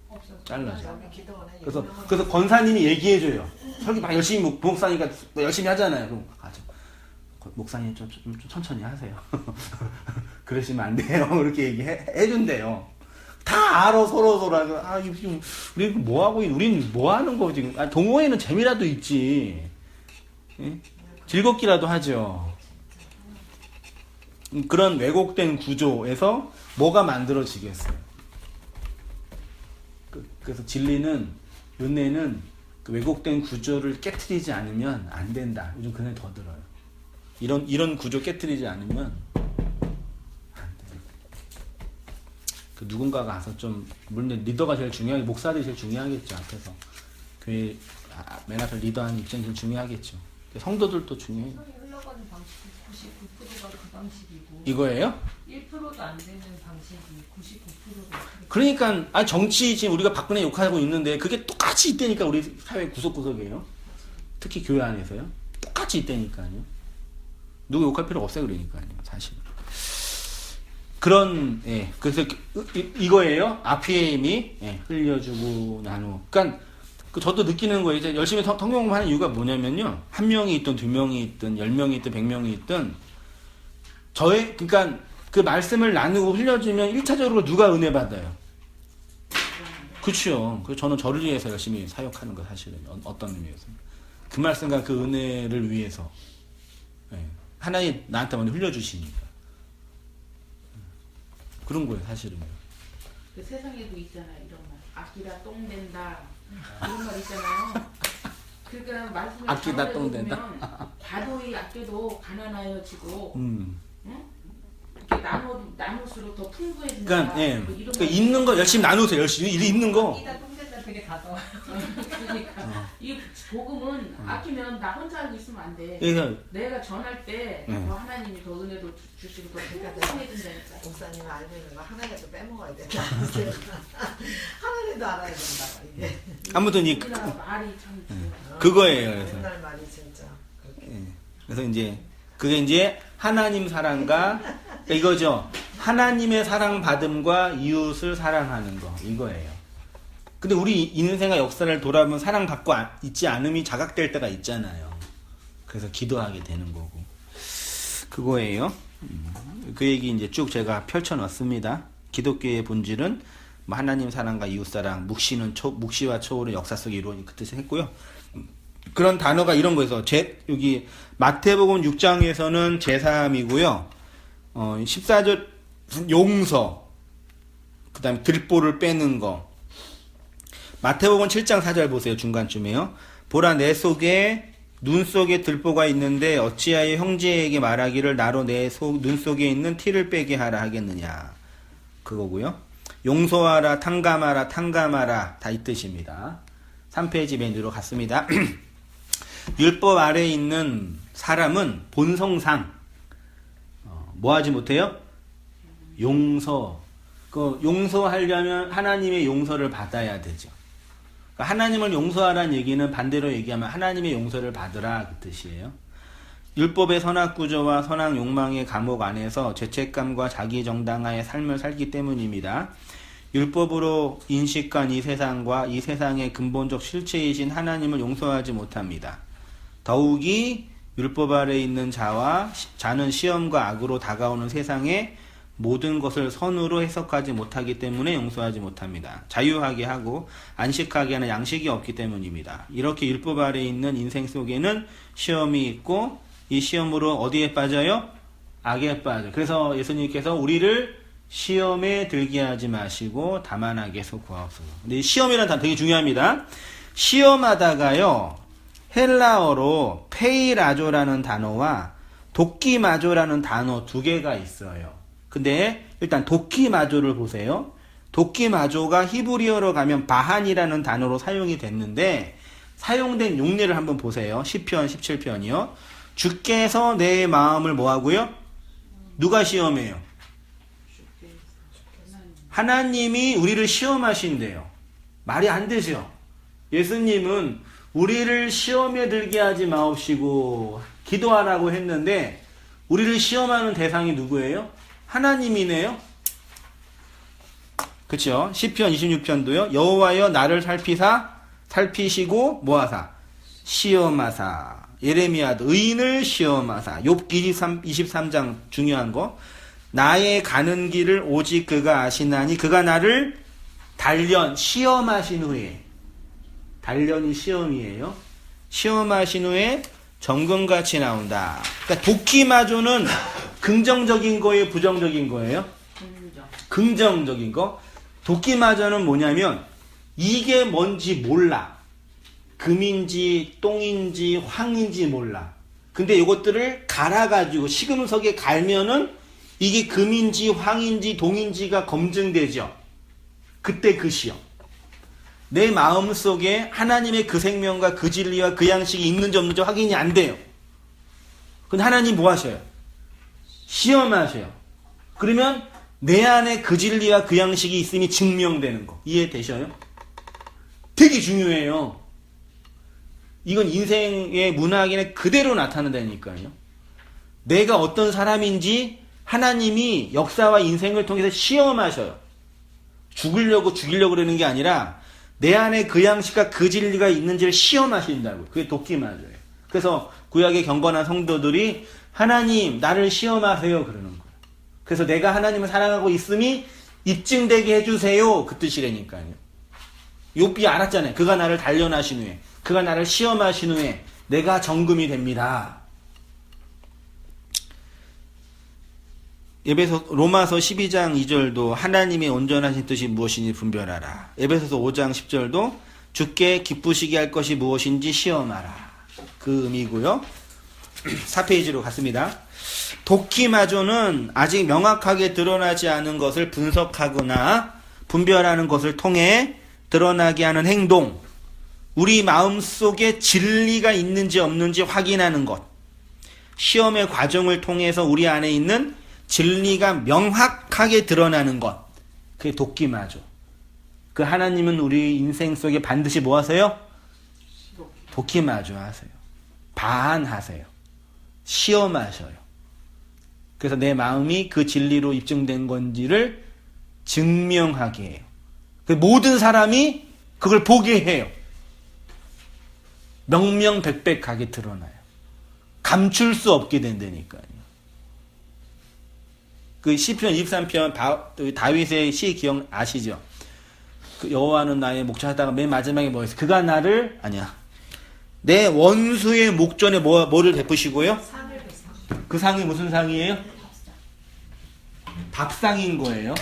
없어서 잘라줘. 여기 기도원에 그래서 권사님이 얘기해줘요. 설교 막 열심히 부목사니까 열심히 하잖아요. 그럼 목사님 좀 천천히 하세요. 그러시면 안 돼요. 그렇게 얘기해준대요. 다 알아 서로. 우리 뭐 하고 우리는 뭐 하는 거 지금? 동호회는 재미라도 있지. 예? 즐겁기라도 하죠. 그런 왜곡된 구조에서 뭐가 만들어지겠어요? 그래서 진리는 은혜는 그 왜곡된 구조를 깨트리지 않으면 안 된다. 요즘 그날 더 들어요. 이런 구조 깨트리지 않으면 안 돼요. 그 누군가가 가서 좀 물론 리더가 제일 중요하게 목사들이 제일 중요하겠죠. 앞에서 교회 맨 앞에 리더하는 입장이 제일 중요하겠죠. 성도들도 중요해요. 흘러가는 방식이 99%가 그 방식이고 이거예요? 1%도 안 되는 방식이 99%가 그러니까 정치 지금 우리가 박근혜 욕하고 있는데 그게 똑같이 있다니까. 우리 사회 구석구석이에요. 특히 교회 안에서요. 똑같이 있다니까요. 누구 욕할 필요 없어요. 그러니까요. 사실 그런 그래서 이거예요. RPM이 흘려주고 나누. 그러니까 저도 느끼는 거예요. 이제 열심히 성경공부하는 이유가 뭐냐면요. 한 명이 있든 두 명이 있든 10명이 있든 100명이 있든 그러니까 그 말씀을 나누고 흘려주면 1차적으로 누가 은혜 받아요? 그렇죠. 그래서 저는 저를 위해서 열심히 사역하는 거 사실은 어떤 의미에서 그 말씀과 그 은혜를 위해서 하나님 나한테 먼저 흘려주시니까 그런 거예요 사실은요. 그 세상에도 있잖아 이런 말. 아끼다 똥 된다. 이런 말 있잖아요. 그러니까 말씀을 아끼다 똥 보면 된다. 과도히 아껴도 가난하여지고 응? 이렇게 나눌수록 더 풍부해진다. 그러니까 뭐 이런 그러니까 말 있는 거 열심히 나누세요. 열심히 있는 거. 이다 똥된다 되게 다져. 그러니까 이 복음은 아끼면 나 혼자 알고 있으면 안 돼. 그러니까 내가 전할 때 하나님이 더 은혜도 주시고 더 풍성해진다니까. 목사님이 알고 있는 거 하나라도 빼먹어야 된다. 하나라도 알아야 된다. 이게. 아무튼 우리나라 말이 참 그거예요. 그래서 옛날 말이 진짜. 예. 그래서 이제 그게 이제 하나님 사랑과 이거죠. 하나님의 사랑 받음과 이웃을 사랑하는 거 이거예요. 근데 우리 인생의 역사를 돌아보면 사랑받고 있지 않음이 자각될 때가 있잖아요. 그래서 기도하게 되는 거고 그거예요. 그 얘기 이제 쭉 제가 펼쳐놨습니다. 기독교의 본질은 뭐 하나님 사랑과 이웃 사랑, 묵시와 초월의 역사 속의 이론이 그 뜻을 했고요. 그런 단어가 이런 거에서 여기 마태복음 6장에서는 제사함이고요. 14절 용서, 그 다음에 들보를 빼는 거. 마태복음 7장 4절 보세요. 중간쯤에요. 보라 내 속에 눈 속에 들보가 있는데 어찌하여 형제에게 말하기를 나로 내 눈 속에 있는 티를 빼게 하라 하겠느냐. 그거고요. 용서하라, 탕감하라 다 이 뜻입니다. 3페이지 메뉴로 갔습니다. 율법 아래에 있는 사람은 본성상 뭐 하지 못해요? 용서하려면 하나님의 용서를 받아야 되죠. 그러니까 하나님을 용서하라는 얘기는 반대로 얘기하면 하나님의 용서를 받으라 그 뜻이에요. 율법의 선악구조와 선악 욕망의 감옥 안에서 죄책감과 자기 정당화의 삶을 살기 때문입니다. 율법으로 인식한 이 세상과 이 세상의 근본적 실체이신 하나님을 용서하지 못합니다. 더욱이 율법 아래에 있는 자는 시험과 악으로 다가오는 세상의 모든 것을 선으로 해석하지 못하기 때문에 용서하지 못합니다. 자유하게 하고 안식하게 하는 양식이 없기 때문입니다. 이렇게 율법 아래에 있는 인생 속에는 시험이 있고 이 시험으로 어디에 빠져요? 악에 빠져요. 그래서 예수님께서 우리를 시험에 들게 하지 마시고 다만 악에서 구하옵소서. 근데 이 시험이라는 단어 되게 중요합니다. 시험하다가요. 헬라어로 페이라조라는 단어와 도끼마조라는 단어 두 개가 있어요. 근데 일단 도끼마조를 보세요. 도끼마조가 히브리어로 가면 바한이라는 단어로 사용이 됐는데 사용된 용례를 한번 보세요. 시편 17편이요. 주께서 내 마음을 뭐하고요? 누가 시험해요? 하나님이 우리를 시험하신대요. 말이 안 되죠. 예수님은 우리를 시험에 들게 하지 마옵시고 기도하라고 했는데 우리를 시험하는 대상이 누구예요? 하나님이네요. 그쵸? 시편 26편도요. 여호와여 나를 살피시고 뭐하사? 시험하사. 예레미야도 의인을 시험하사. 욥기 23장 중요한 거. 나의 가는 길을 오직 그가 아시나니 그가 나를 시험하신 후에 단련이 시험이에요. 시험하신 후에 정금같이 나온다. 그러니까 도끼마조는 긍정적인 거예요? 부정적인 거예요? 긍정적인 거. 도끼마조는 뭐냐면 이게 뭔지 몰라. 금인지 똥인지 황인지 몰라. 근데 이것들을 갈아가지고 시금석에 갈면은 이게 금인지 황인지 동인지가 검증되죠. 그때 그 시험. 내 마음속에 하나님의 그 생명과 그 진리와 그 양식이 있는지 없는지 확인이 안 돼요. 근데 하나님 뭐 하셔요? 시험하셔요. 그러면 내 안에 그 진리와 그 양식이 있음이 증명되는 거. 이해되셔요? 되게 중요해요. 이건 인생의 문학에 그대로 나타난다니까요. 내가 어떤 사람인지 하나님이 역사와 인생을 통해서 시험하셔요. 죽이려고 그러는 게 아니라 내 안에 그 양식과 그 진리가 있는지를 시험하신다고. 그게 도끼마조예요. 그래서 구약의 경건한 성도들이 하나님 나를 시험하세요 그러는 거예요. 그래서 내가 하나님을 사랑하고 있음이 입증되게 해주세요 그 뜻이라니까요. 욥이 알았잖아요. 그가 나를 단련하신 후에 그가 나를 시험하신 후에 내가 정금이 됩니다. 로마서 12장 2절도 하나님의 온전하신 뜻이 무엇인지 분별하라. 에베소서 5장 10절도 주께 기쁘시게 할 것이 무엇인지 시험하라. 그 의미고요. 4페이지로 갔습니다. 도끼마조는 아직 명확하게 드러나지 않은 것을 분석하거나 분별하는 것을 통해 드러나게 하는 행동, 우리 마음속에 진리가 있는지 없는지 확인하는 것, 시험의 과정을 통해서 우리 안에 있는 진리가 명확하게 드러나는 것, 그게 도끼마조. 그 하나님은 우리 인생 속에 반드시 뭐 하세요? 도끼마조 하세요. 반하세요. 시험하셔요. 그래서 내 마음이 그 진리로 입증된 건지를 증명하게 해요. 모든 사람이 그걸 보게 해요. 명명백백하게 드러나요. 감출 수 없게 된다니까요. 그 시편 23편 다윗의 시 기억 아시죠? 그 여호와는 나의 목자 하다가 맨 마지막에 뭐였어요? 그가 나를 내 원수의 목전에 뭐를 베푸시고요? 상을 베사. 그 상이 무슨 상이에요? 밥상인 거예요.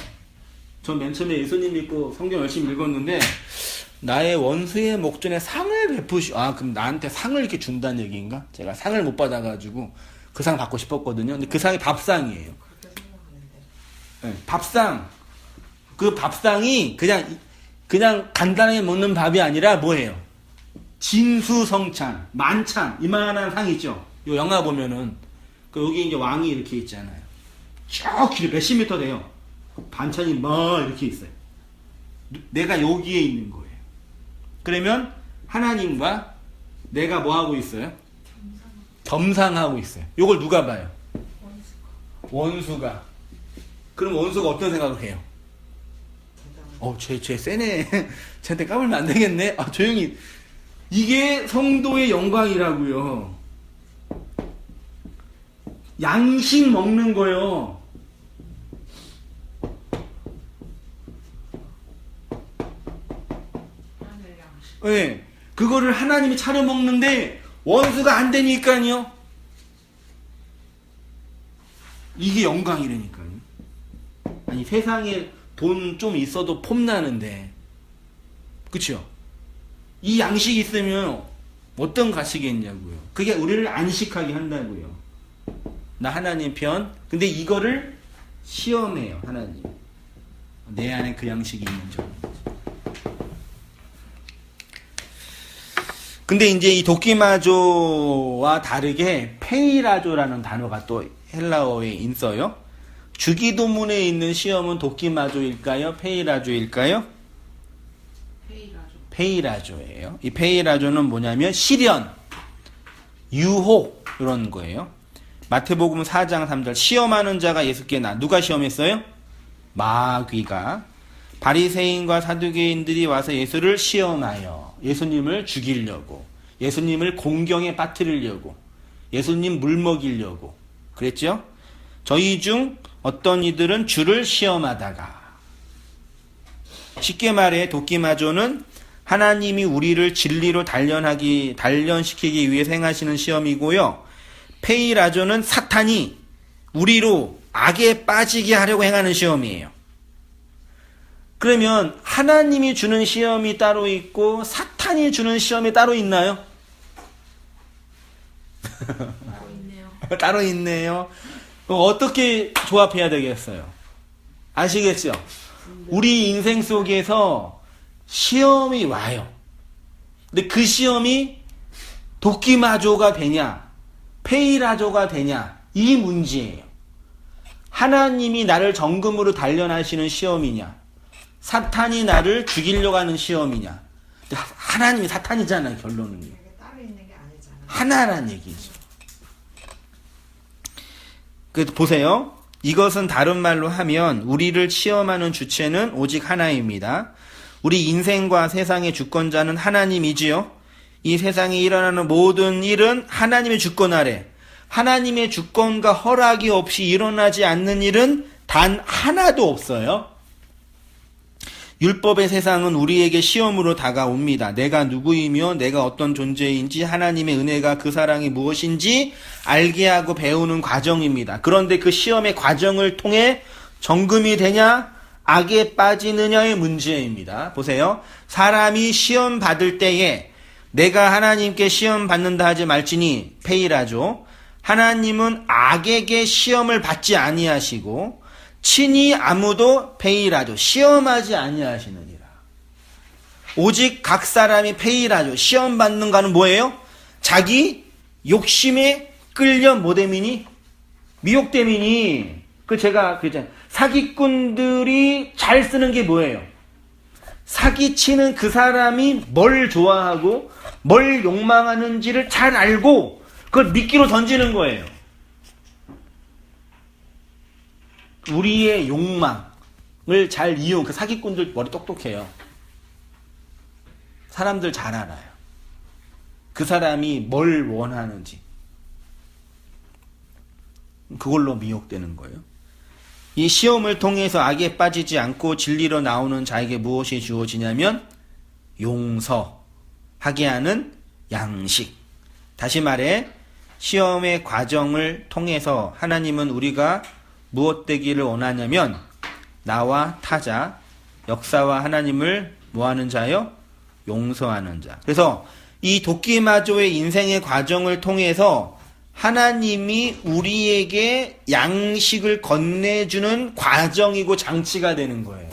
전 맨 처음에 예수님 믿고 성경 열심히 읽었는데 나의 원수의 목전에 상을 그럼 나한테 상을 이렇게 준다는 얘기인가? 제가 상을 못 받아가지고 그 상 받고 싶었거든요. 근데 그 상이 밥상이에요. 그렇게 생각하는데. 네, 밥상. 그 밥상이 그냥 간단하게 먹는 밥이 아니라 뭐예요? 진수성찬, 만찬, 이만한 상 있죠? 요 영화 보면은, 여기 이제 왕이 이렇게 있잖아요. 쭉 길이 몇십 미터 돼요. 반찬이 막 이렇게 있어요. 내가 여기에 있는 거예요. 그러면 하나님과 내가 뭐 하고 있어요? 겸상하고 있어요. 요걸 누가 봐요? 원수가. 그럼 원수가 어떤 생각을 해요? 쟤 세네. 쟤한테 까불면 안 되겠네. 조용히. 이게 성도의 영광이라고요. 양식 먹는 거요. 하늘 양식. 네, 그거를 하나님이 차려 먹는데 원수가 안 되니까요. 이게 영광이라니까요. 아니 세상에 돈 좀 있어도 폼나는데, 그쵸? 이 양식이 있으면 어떤 가치겠냐고요. 그게 우리를 안식하게 한다고요. 나 하나님 편. 근데 이거를 시험해요, 하나님. 내 안에 그 양식이 있는지. 근데 이제 이 도끼마조와 다르게 페이라조라는 단어가 또 헬라어에 있어요. 주기도문에 있는 시험은 도끼마조일까요? 페이라조일까요? 페이라조예요. 이 페이라조는 뭐냐면 시련, 유혹 이런 거예요. 마태복음 4장 3절 시험하는 자가 예수께 누가 시험했어요? 마귀가. 바리새인과 사두개인들이 와서 예수를 시험하여 예수님을 죽이려고, 예수님을 공경에 빠뜨리려고, 예수님 물먹이려고 그랬죠? 저희 중 어떤 이들은 주를 시험하다가, 쉽게 말해 도끼마조는 하나님이 우리를 진리로 단련시키기 위해 행하시는 시험이고요. 페이라조는 사탄이 우리로 악에 빠지게 하려고 행하는 시험이에요. 그러면 하나님이 주는 시험이 따로 있고 사탄이 주는 시험이 따로 있나요? 따로 있네요. 따로 있네요. 그럼 어떻게 조합해야 되겠어요? 아시겠죠? 우리 인생 속에서 시험이 와요. 근데 그 시험이 도끼마조가 되냐, 페이라조가 되냐, 이 문제예요. 하나님이 나를 정금으로 단련하시는 시험이냐, 사탄이 나를 죽이려고 하는 시험이냐. 하나님이 사탄이잖아요, 결론은요. 이게 따로 있는 게 아니잖아. 하나란 얘기죠. 그래서 보세요. 이것은 다른 말로 하면 우리를 시험하는 주체는 오직 하나입니다. 우리 인생과 세상의 주권자는 하나님이지요. 이 세상에 일어나는 모든 일은 하나님의 주권 아래, 하나님의 주권과 허락이 없이 일어나지 않는 일은 단 하나도 없어요. 율법의 세상은 우리에게 시험으로 다가옵니다. 내가 누구이며 내가 어떤 존재인지, 하나님의 은혜가 그 사랑이 무엇인지 알게 하고 배우는 과정입니다. 그런데 그 시험의 과정을 통해 정금이 되냐, 악에 빠지느냐의 문제입니다. 보세요. 사람이 시험 받을 때에 내가 하나님께 시험 받는다 하지 말지니 페이라죠. 하나님은 악에게 시험을 받지 아니하시고 친히 아무도 페이라죠. 시험하지 아니하시느니라. 오직 각 사람이 페이라죠. 시험 받는 거는 뭐예요? 자기 욕심에 끌려 뭐되미니? 미혹되미니. 제가 그랬잖아요. 사기꾼들이 잘 쓰는 게 뭐예요? 사기치는 그 사람이 뭘 좋아하고 뭘 욕망하는지를 잘 알고 그걸 미끼로 던지는 거예요. 우리의 욕망을 잘 이용, 그 사기꾼들 머리 똑똑해요. 사람들 잘 알아요. 그 사람이 뭘 원하는지. 그걸로 미혹되는 거예요. 이 시험을 통해서 악에 빠지지 않고 진리로 나오는 자에게 무엇이 주어지냐면 용서하게 하는 양식. 다시 말해 시험의 과정을 통해서 하나님은 우리가 무엇 되기를 원하냐면 나와 타자, 역사와 하나님을 뭐하는 자요? 용서하는 자. 그래서 이 도끼마조의 인생의 과정을 통해서 하나님이 우리에게 양식을 건네주는 과정이고 장치가 되는 거예요.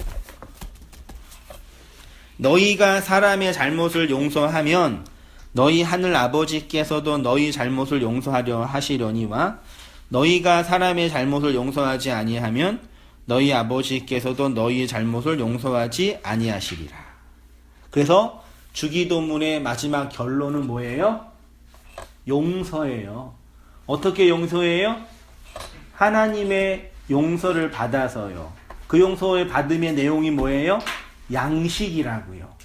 너희가 사람의 잘못을 용서하면 너희 하늘 아버지께서도 너희 잘못을 용서하려 하시려니와 너희가 사람의 잘못을 용서하지 아니하면 너희 아버지께서도 너희 잘못을 용서하지 아니하시리라. 그래서 주기도문의 마지막 결론은 뭐예요? 용서예요. 어떻게 용서해요? 하나님의 용서를 받아서요. 그 용서의 받음의 내용이 뭐예요? 양식이라고요.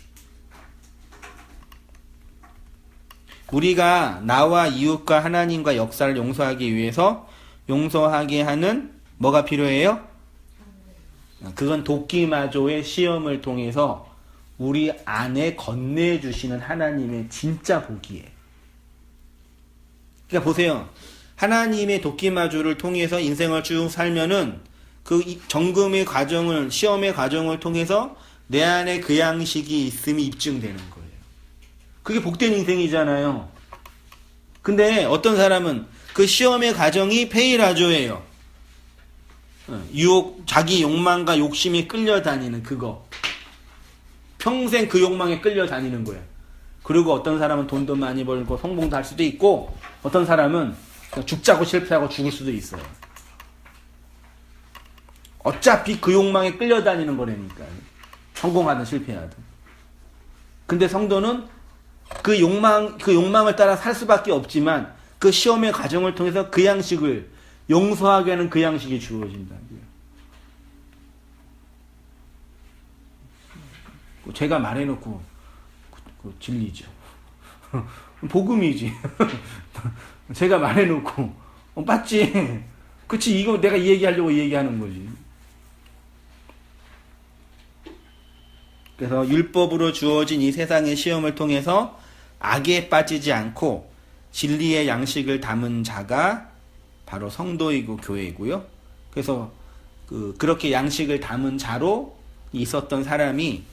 우리가 나와 이웃과 하나님과 역사를 용서하기 위해서 용서하게 하는 뭐가 필요해요? 그건 도끼마조의 시험을 통해서 우리 안에 건네주시는 하나님의 진짜 복이에요. 그러니까 보세요. 하나님의 도끼마조를 통해서 인생을 쭉 살면은 그 정금의 과정을, 시험의 과정을 통해서 내 안에 그 양식이 있음이 입증되는 거예요. 그게 복된 인생이잖아요. 근데 어떤 사람은 그 시험의 과정이 페이라조예요. 유혹, 자기 욕망과 욕심이 끌려다니는 그거. 평생 그 욕망에 끌려다니는 거예요. 그리고 어떤 사람은 돈도 많이 벌고 성공도 할 수도 있고 어떤 사람은 그냥 죽자고 실패하고 죽을 수도 있어요. 어차피 그 욕망에 끌려다니는 거라니까요. 성공하든 실패하든. 근데 성도는 그 욕망을 따라 살 수밖에 없지만 그 시험의 과정을 통해서 그 양식을 용서하게 하는 그 양식이 주어진다고요. 제가 말해놓고 진리죠. 복음이지. 제가 말해놓고 맞지? 그치, 이거 내가 얘기하려고 얘기하는 거지. 그래서 율법으로 주어진 이 세상의 시험을 통해서 악에 빠지지 않고 진리의 양식을 담은 자가 바로 성도이고 교회이고요. 그래서 그렇게 양식을 담은 자로 있었던 사람이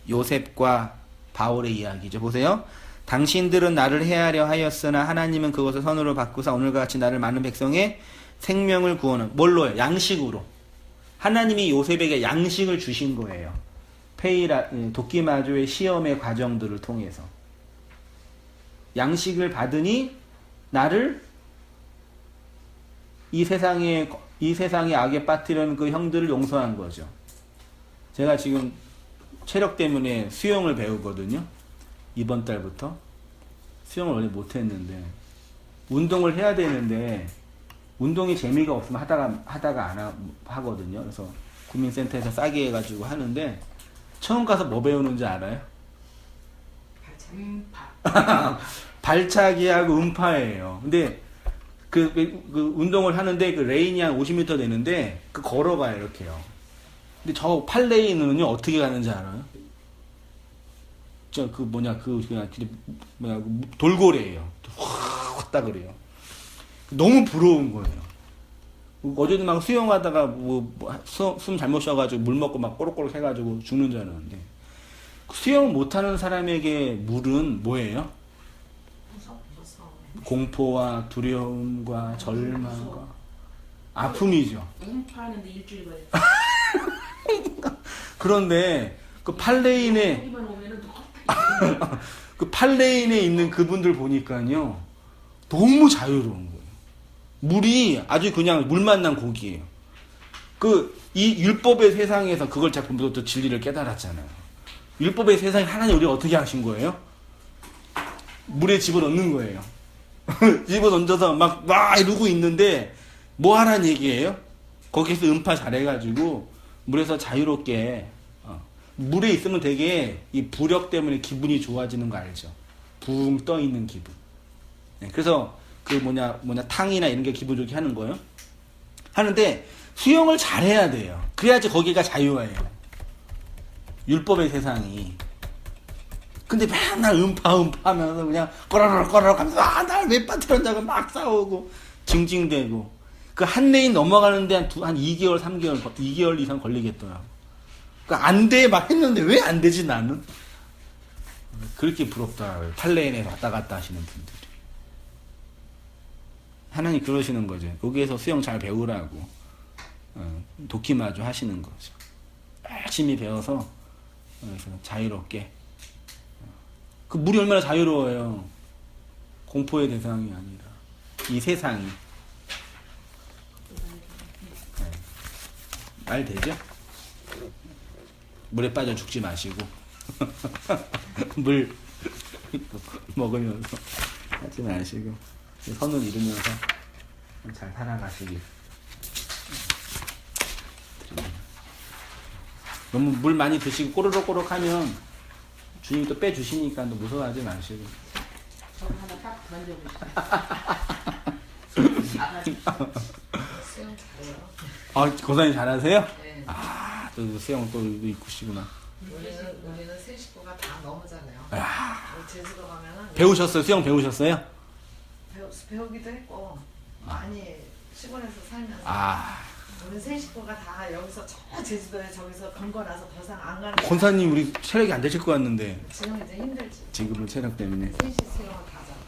요셉과 바울의 이야기죠. 보세요. 당신들은 나를 해하려 하였으나 하나님은 그것을 선으로 바꾸사 오늘과 같이 나를 많은 백성의 생명을 구원한 뭘로요? 양식으로. 하나님이 요셉에게 양식을 주신 거예요. 도끼마조의 시험의 과정들을 통해서. 양식을 받으니 나를 이 세상의 악에 빠뜨리는 그 형들을 용서한 거죠. 제가 지금 체력 때문에 수영을 배우거든요. 이번 달부터. 수영을 원래 못했는데 운동을 해야 되는데 운동이 재미가 없으면 하다가 안 하거든요. 그래서 국민센터에서 싸게 해가지고 하는데 처음 가서 뭐 배우는지 알아요? 발차기하고 음파예요. 근데 그 운동을 하는데 그 레인이 한 50m 되는데 걸어가요 이렇게요. 근데 저 8레인은요 어떻게 가는지 알아요? 돌고래예요. 확 그래요. 너무 부러운 거예요. 어제도 막 수영하다가 숨 잘못 쉬어가지고 물 먹고 막 꼬록꼬록 해가지고 죽는 줄 알았는데 수영 못하는 사람에게 물은 뭐예요? 무서워. 공포와 두려움과 절망과 아픔이죠. 음파하는데 일주일 걸려. 그런데 그 8레인에 그 8레인에 있는 그분들 보니까요 너무 자유로운 거예요. 물이 아주 그냥 물 만난 고기예요. 이 율법의 세상에서 그걸 자꾸 또 진리를 깨달았잖아요. 율법의 세상에 하나님 우리가 어떻게 하신 거예요? 물에 집어넣는 거예요. 집어넣어서 막 이러고 있는데 뭐 하라는 얘기예요? 거기서 음파 잘해가지고 물에서 자유롭게 물에 있으면 되게 이 부력 때문에 기분이 좋아지는 거 알죠? 붕 떠 있는 기분. 네, 그래서 그 뭐냐 탕이나 이런 게 기분 좋게 하는 거예요. 하는데 수영을 잘해야 돼요. 그래야지 거기가 자유예요. 율법의 세상이. 근데 맨날 음파 하면서 그냥 꺼러럭 하면서 날 왜 빠뜨렸냐고 막 싸우고 징징대고 그 한 레인 넘어가는데 한 2개월 3개월 2개월 이상 걸리겠더라고. 그러니까 안 돼 막 했는데 왜 안 되지 나는? 그렇게 부럽더라고요. 8레인에 왔다 갔다 하시는 분들이. 하나님 그러시는 거죠. 여기에서 수영 잘 배우라고 도끼마주 하시는 거죠. 열심히 배워서 그래서 자유롭게. 그 물이 얼마나 자유로워요. 공포의 대상이 아니라 이 세상이. 말 되죠? 물에 빠져 죽지 마시고 물 먹으면서 하지 마시고 선을 이루면서 잘 살아가시길. 너무 물 많이 드시고 꼬르륵꼬르륵 하면 주님이 또 빼주시니까 또 무서워하지 마시고. 저를 하나 딱 던져보시죠. 수영 잘해요. 아, 고사님 잘하세요? 네. 아, 또 수영 또 있구시구나. 우리는 세 식구가 다 너무 잘해요. 제주도 가면은 배우셨어요? 수영 배우셨어요? 배우기도 했고 많이 시골에서 살면서 우리 세 식구가 다 여기서 저 제주도에 저기서 건거라서 더 이상 안 가는. 권사님 우리 체력이 안 되실 것 같는데 지금 이제 힘들지. 지금은 체력 때문에. 셋이 수영을 다 잘해.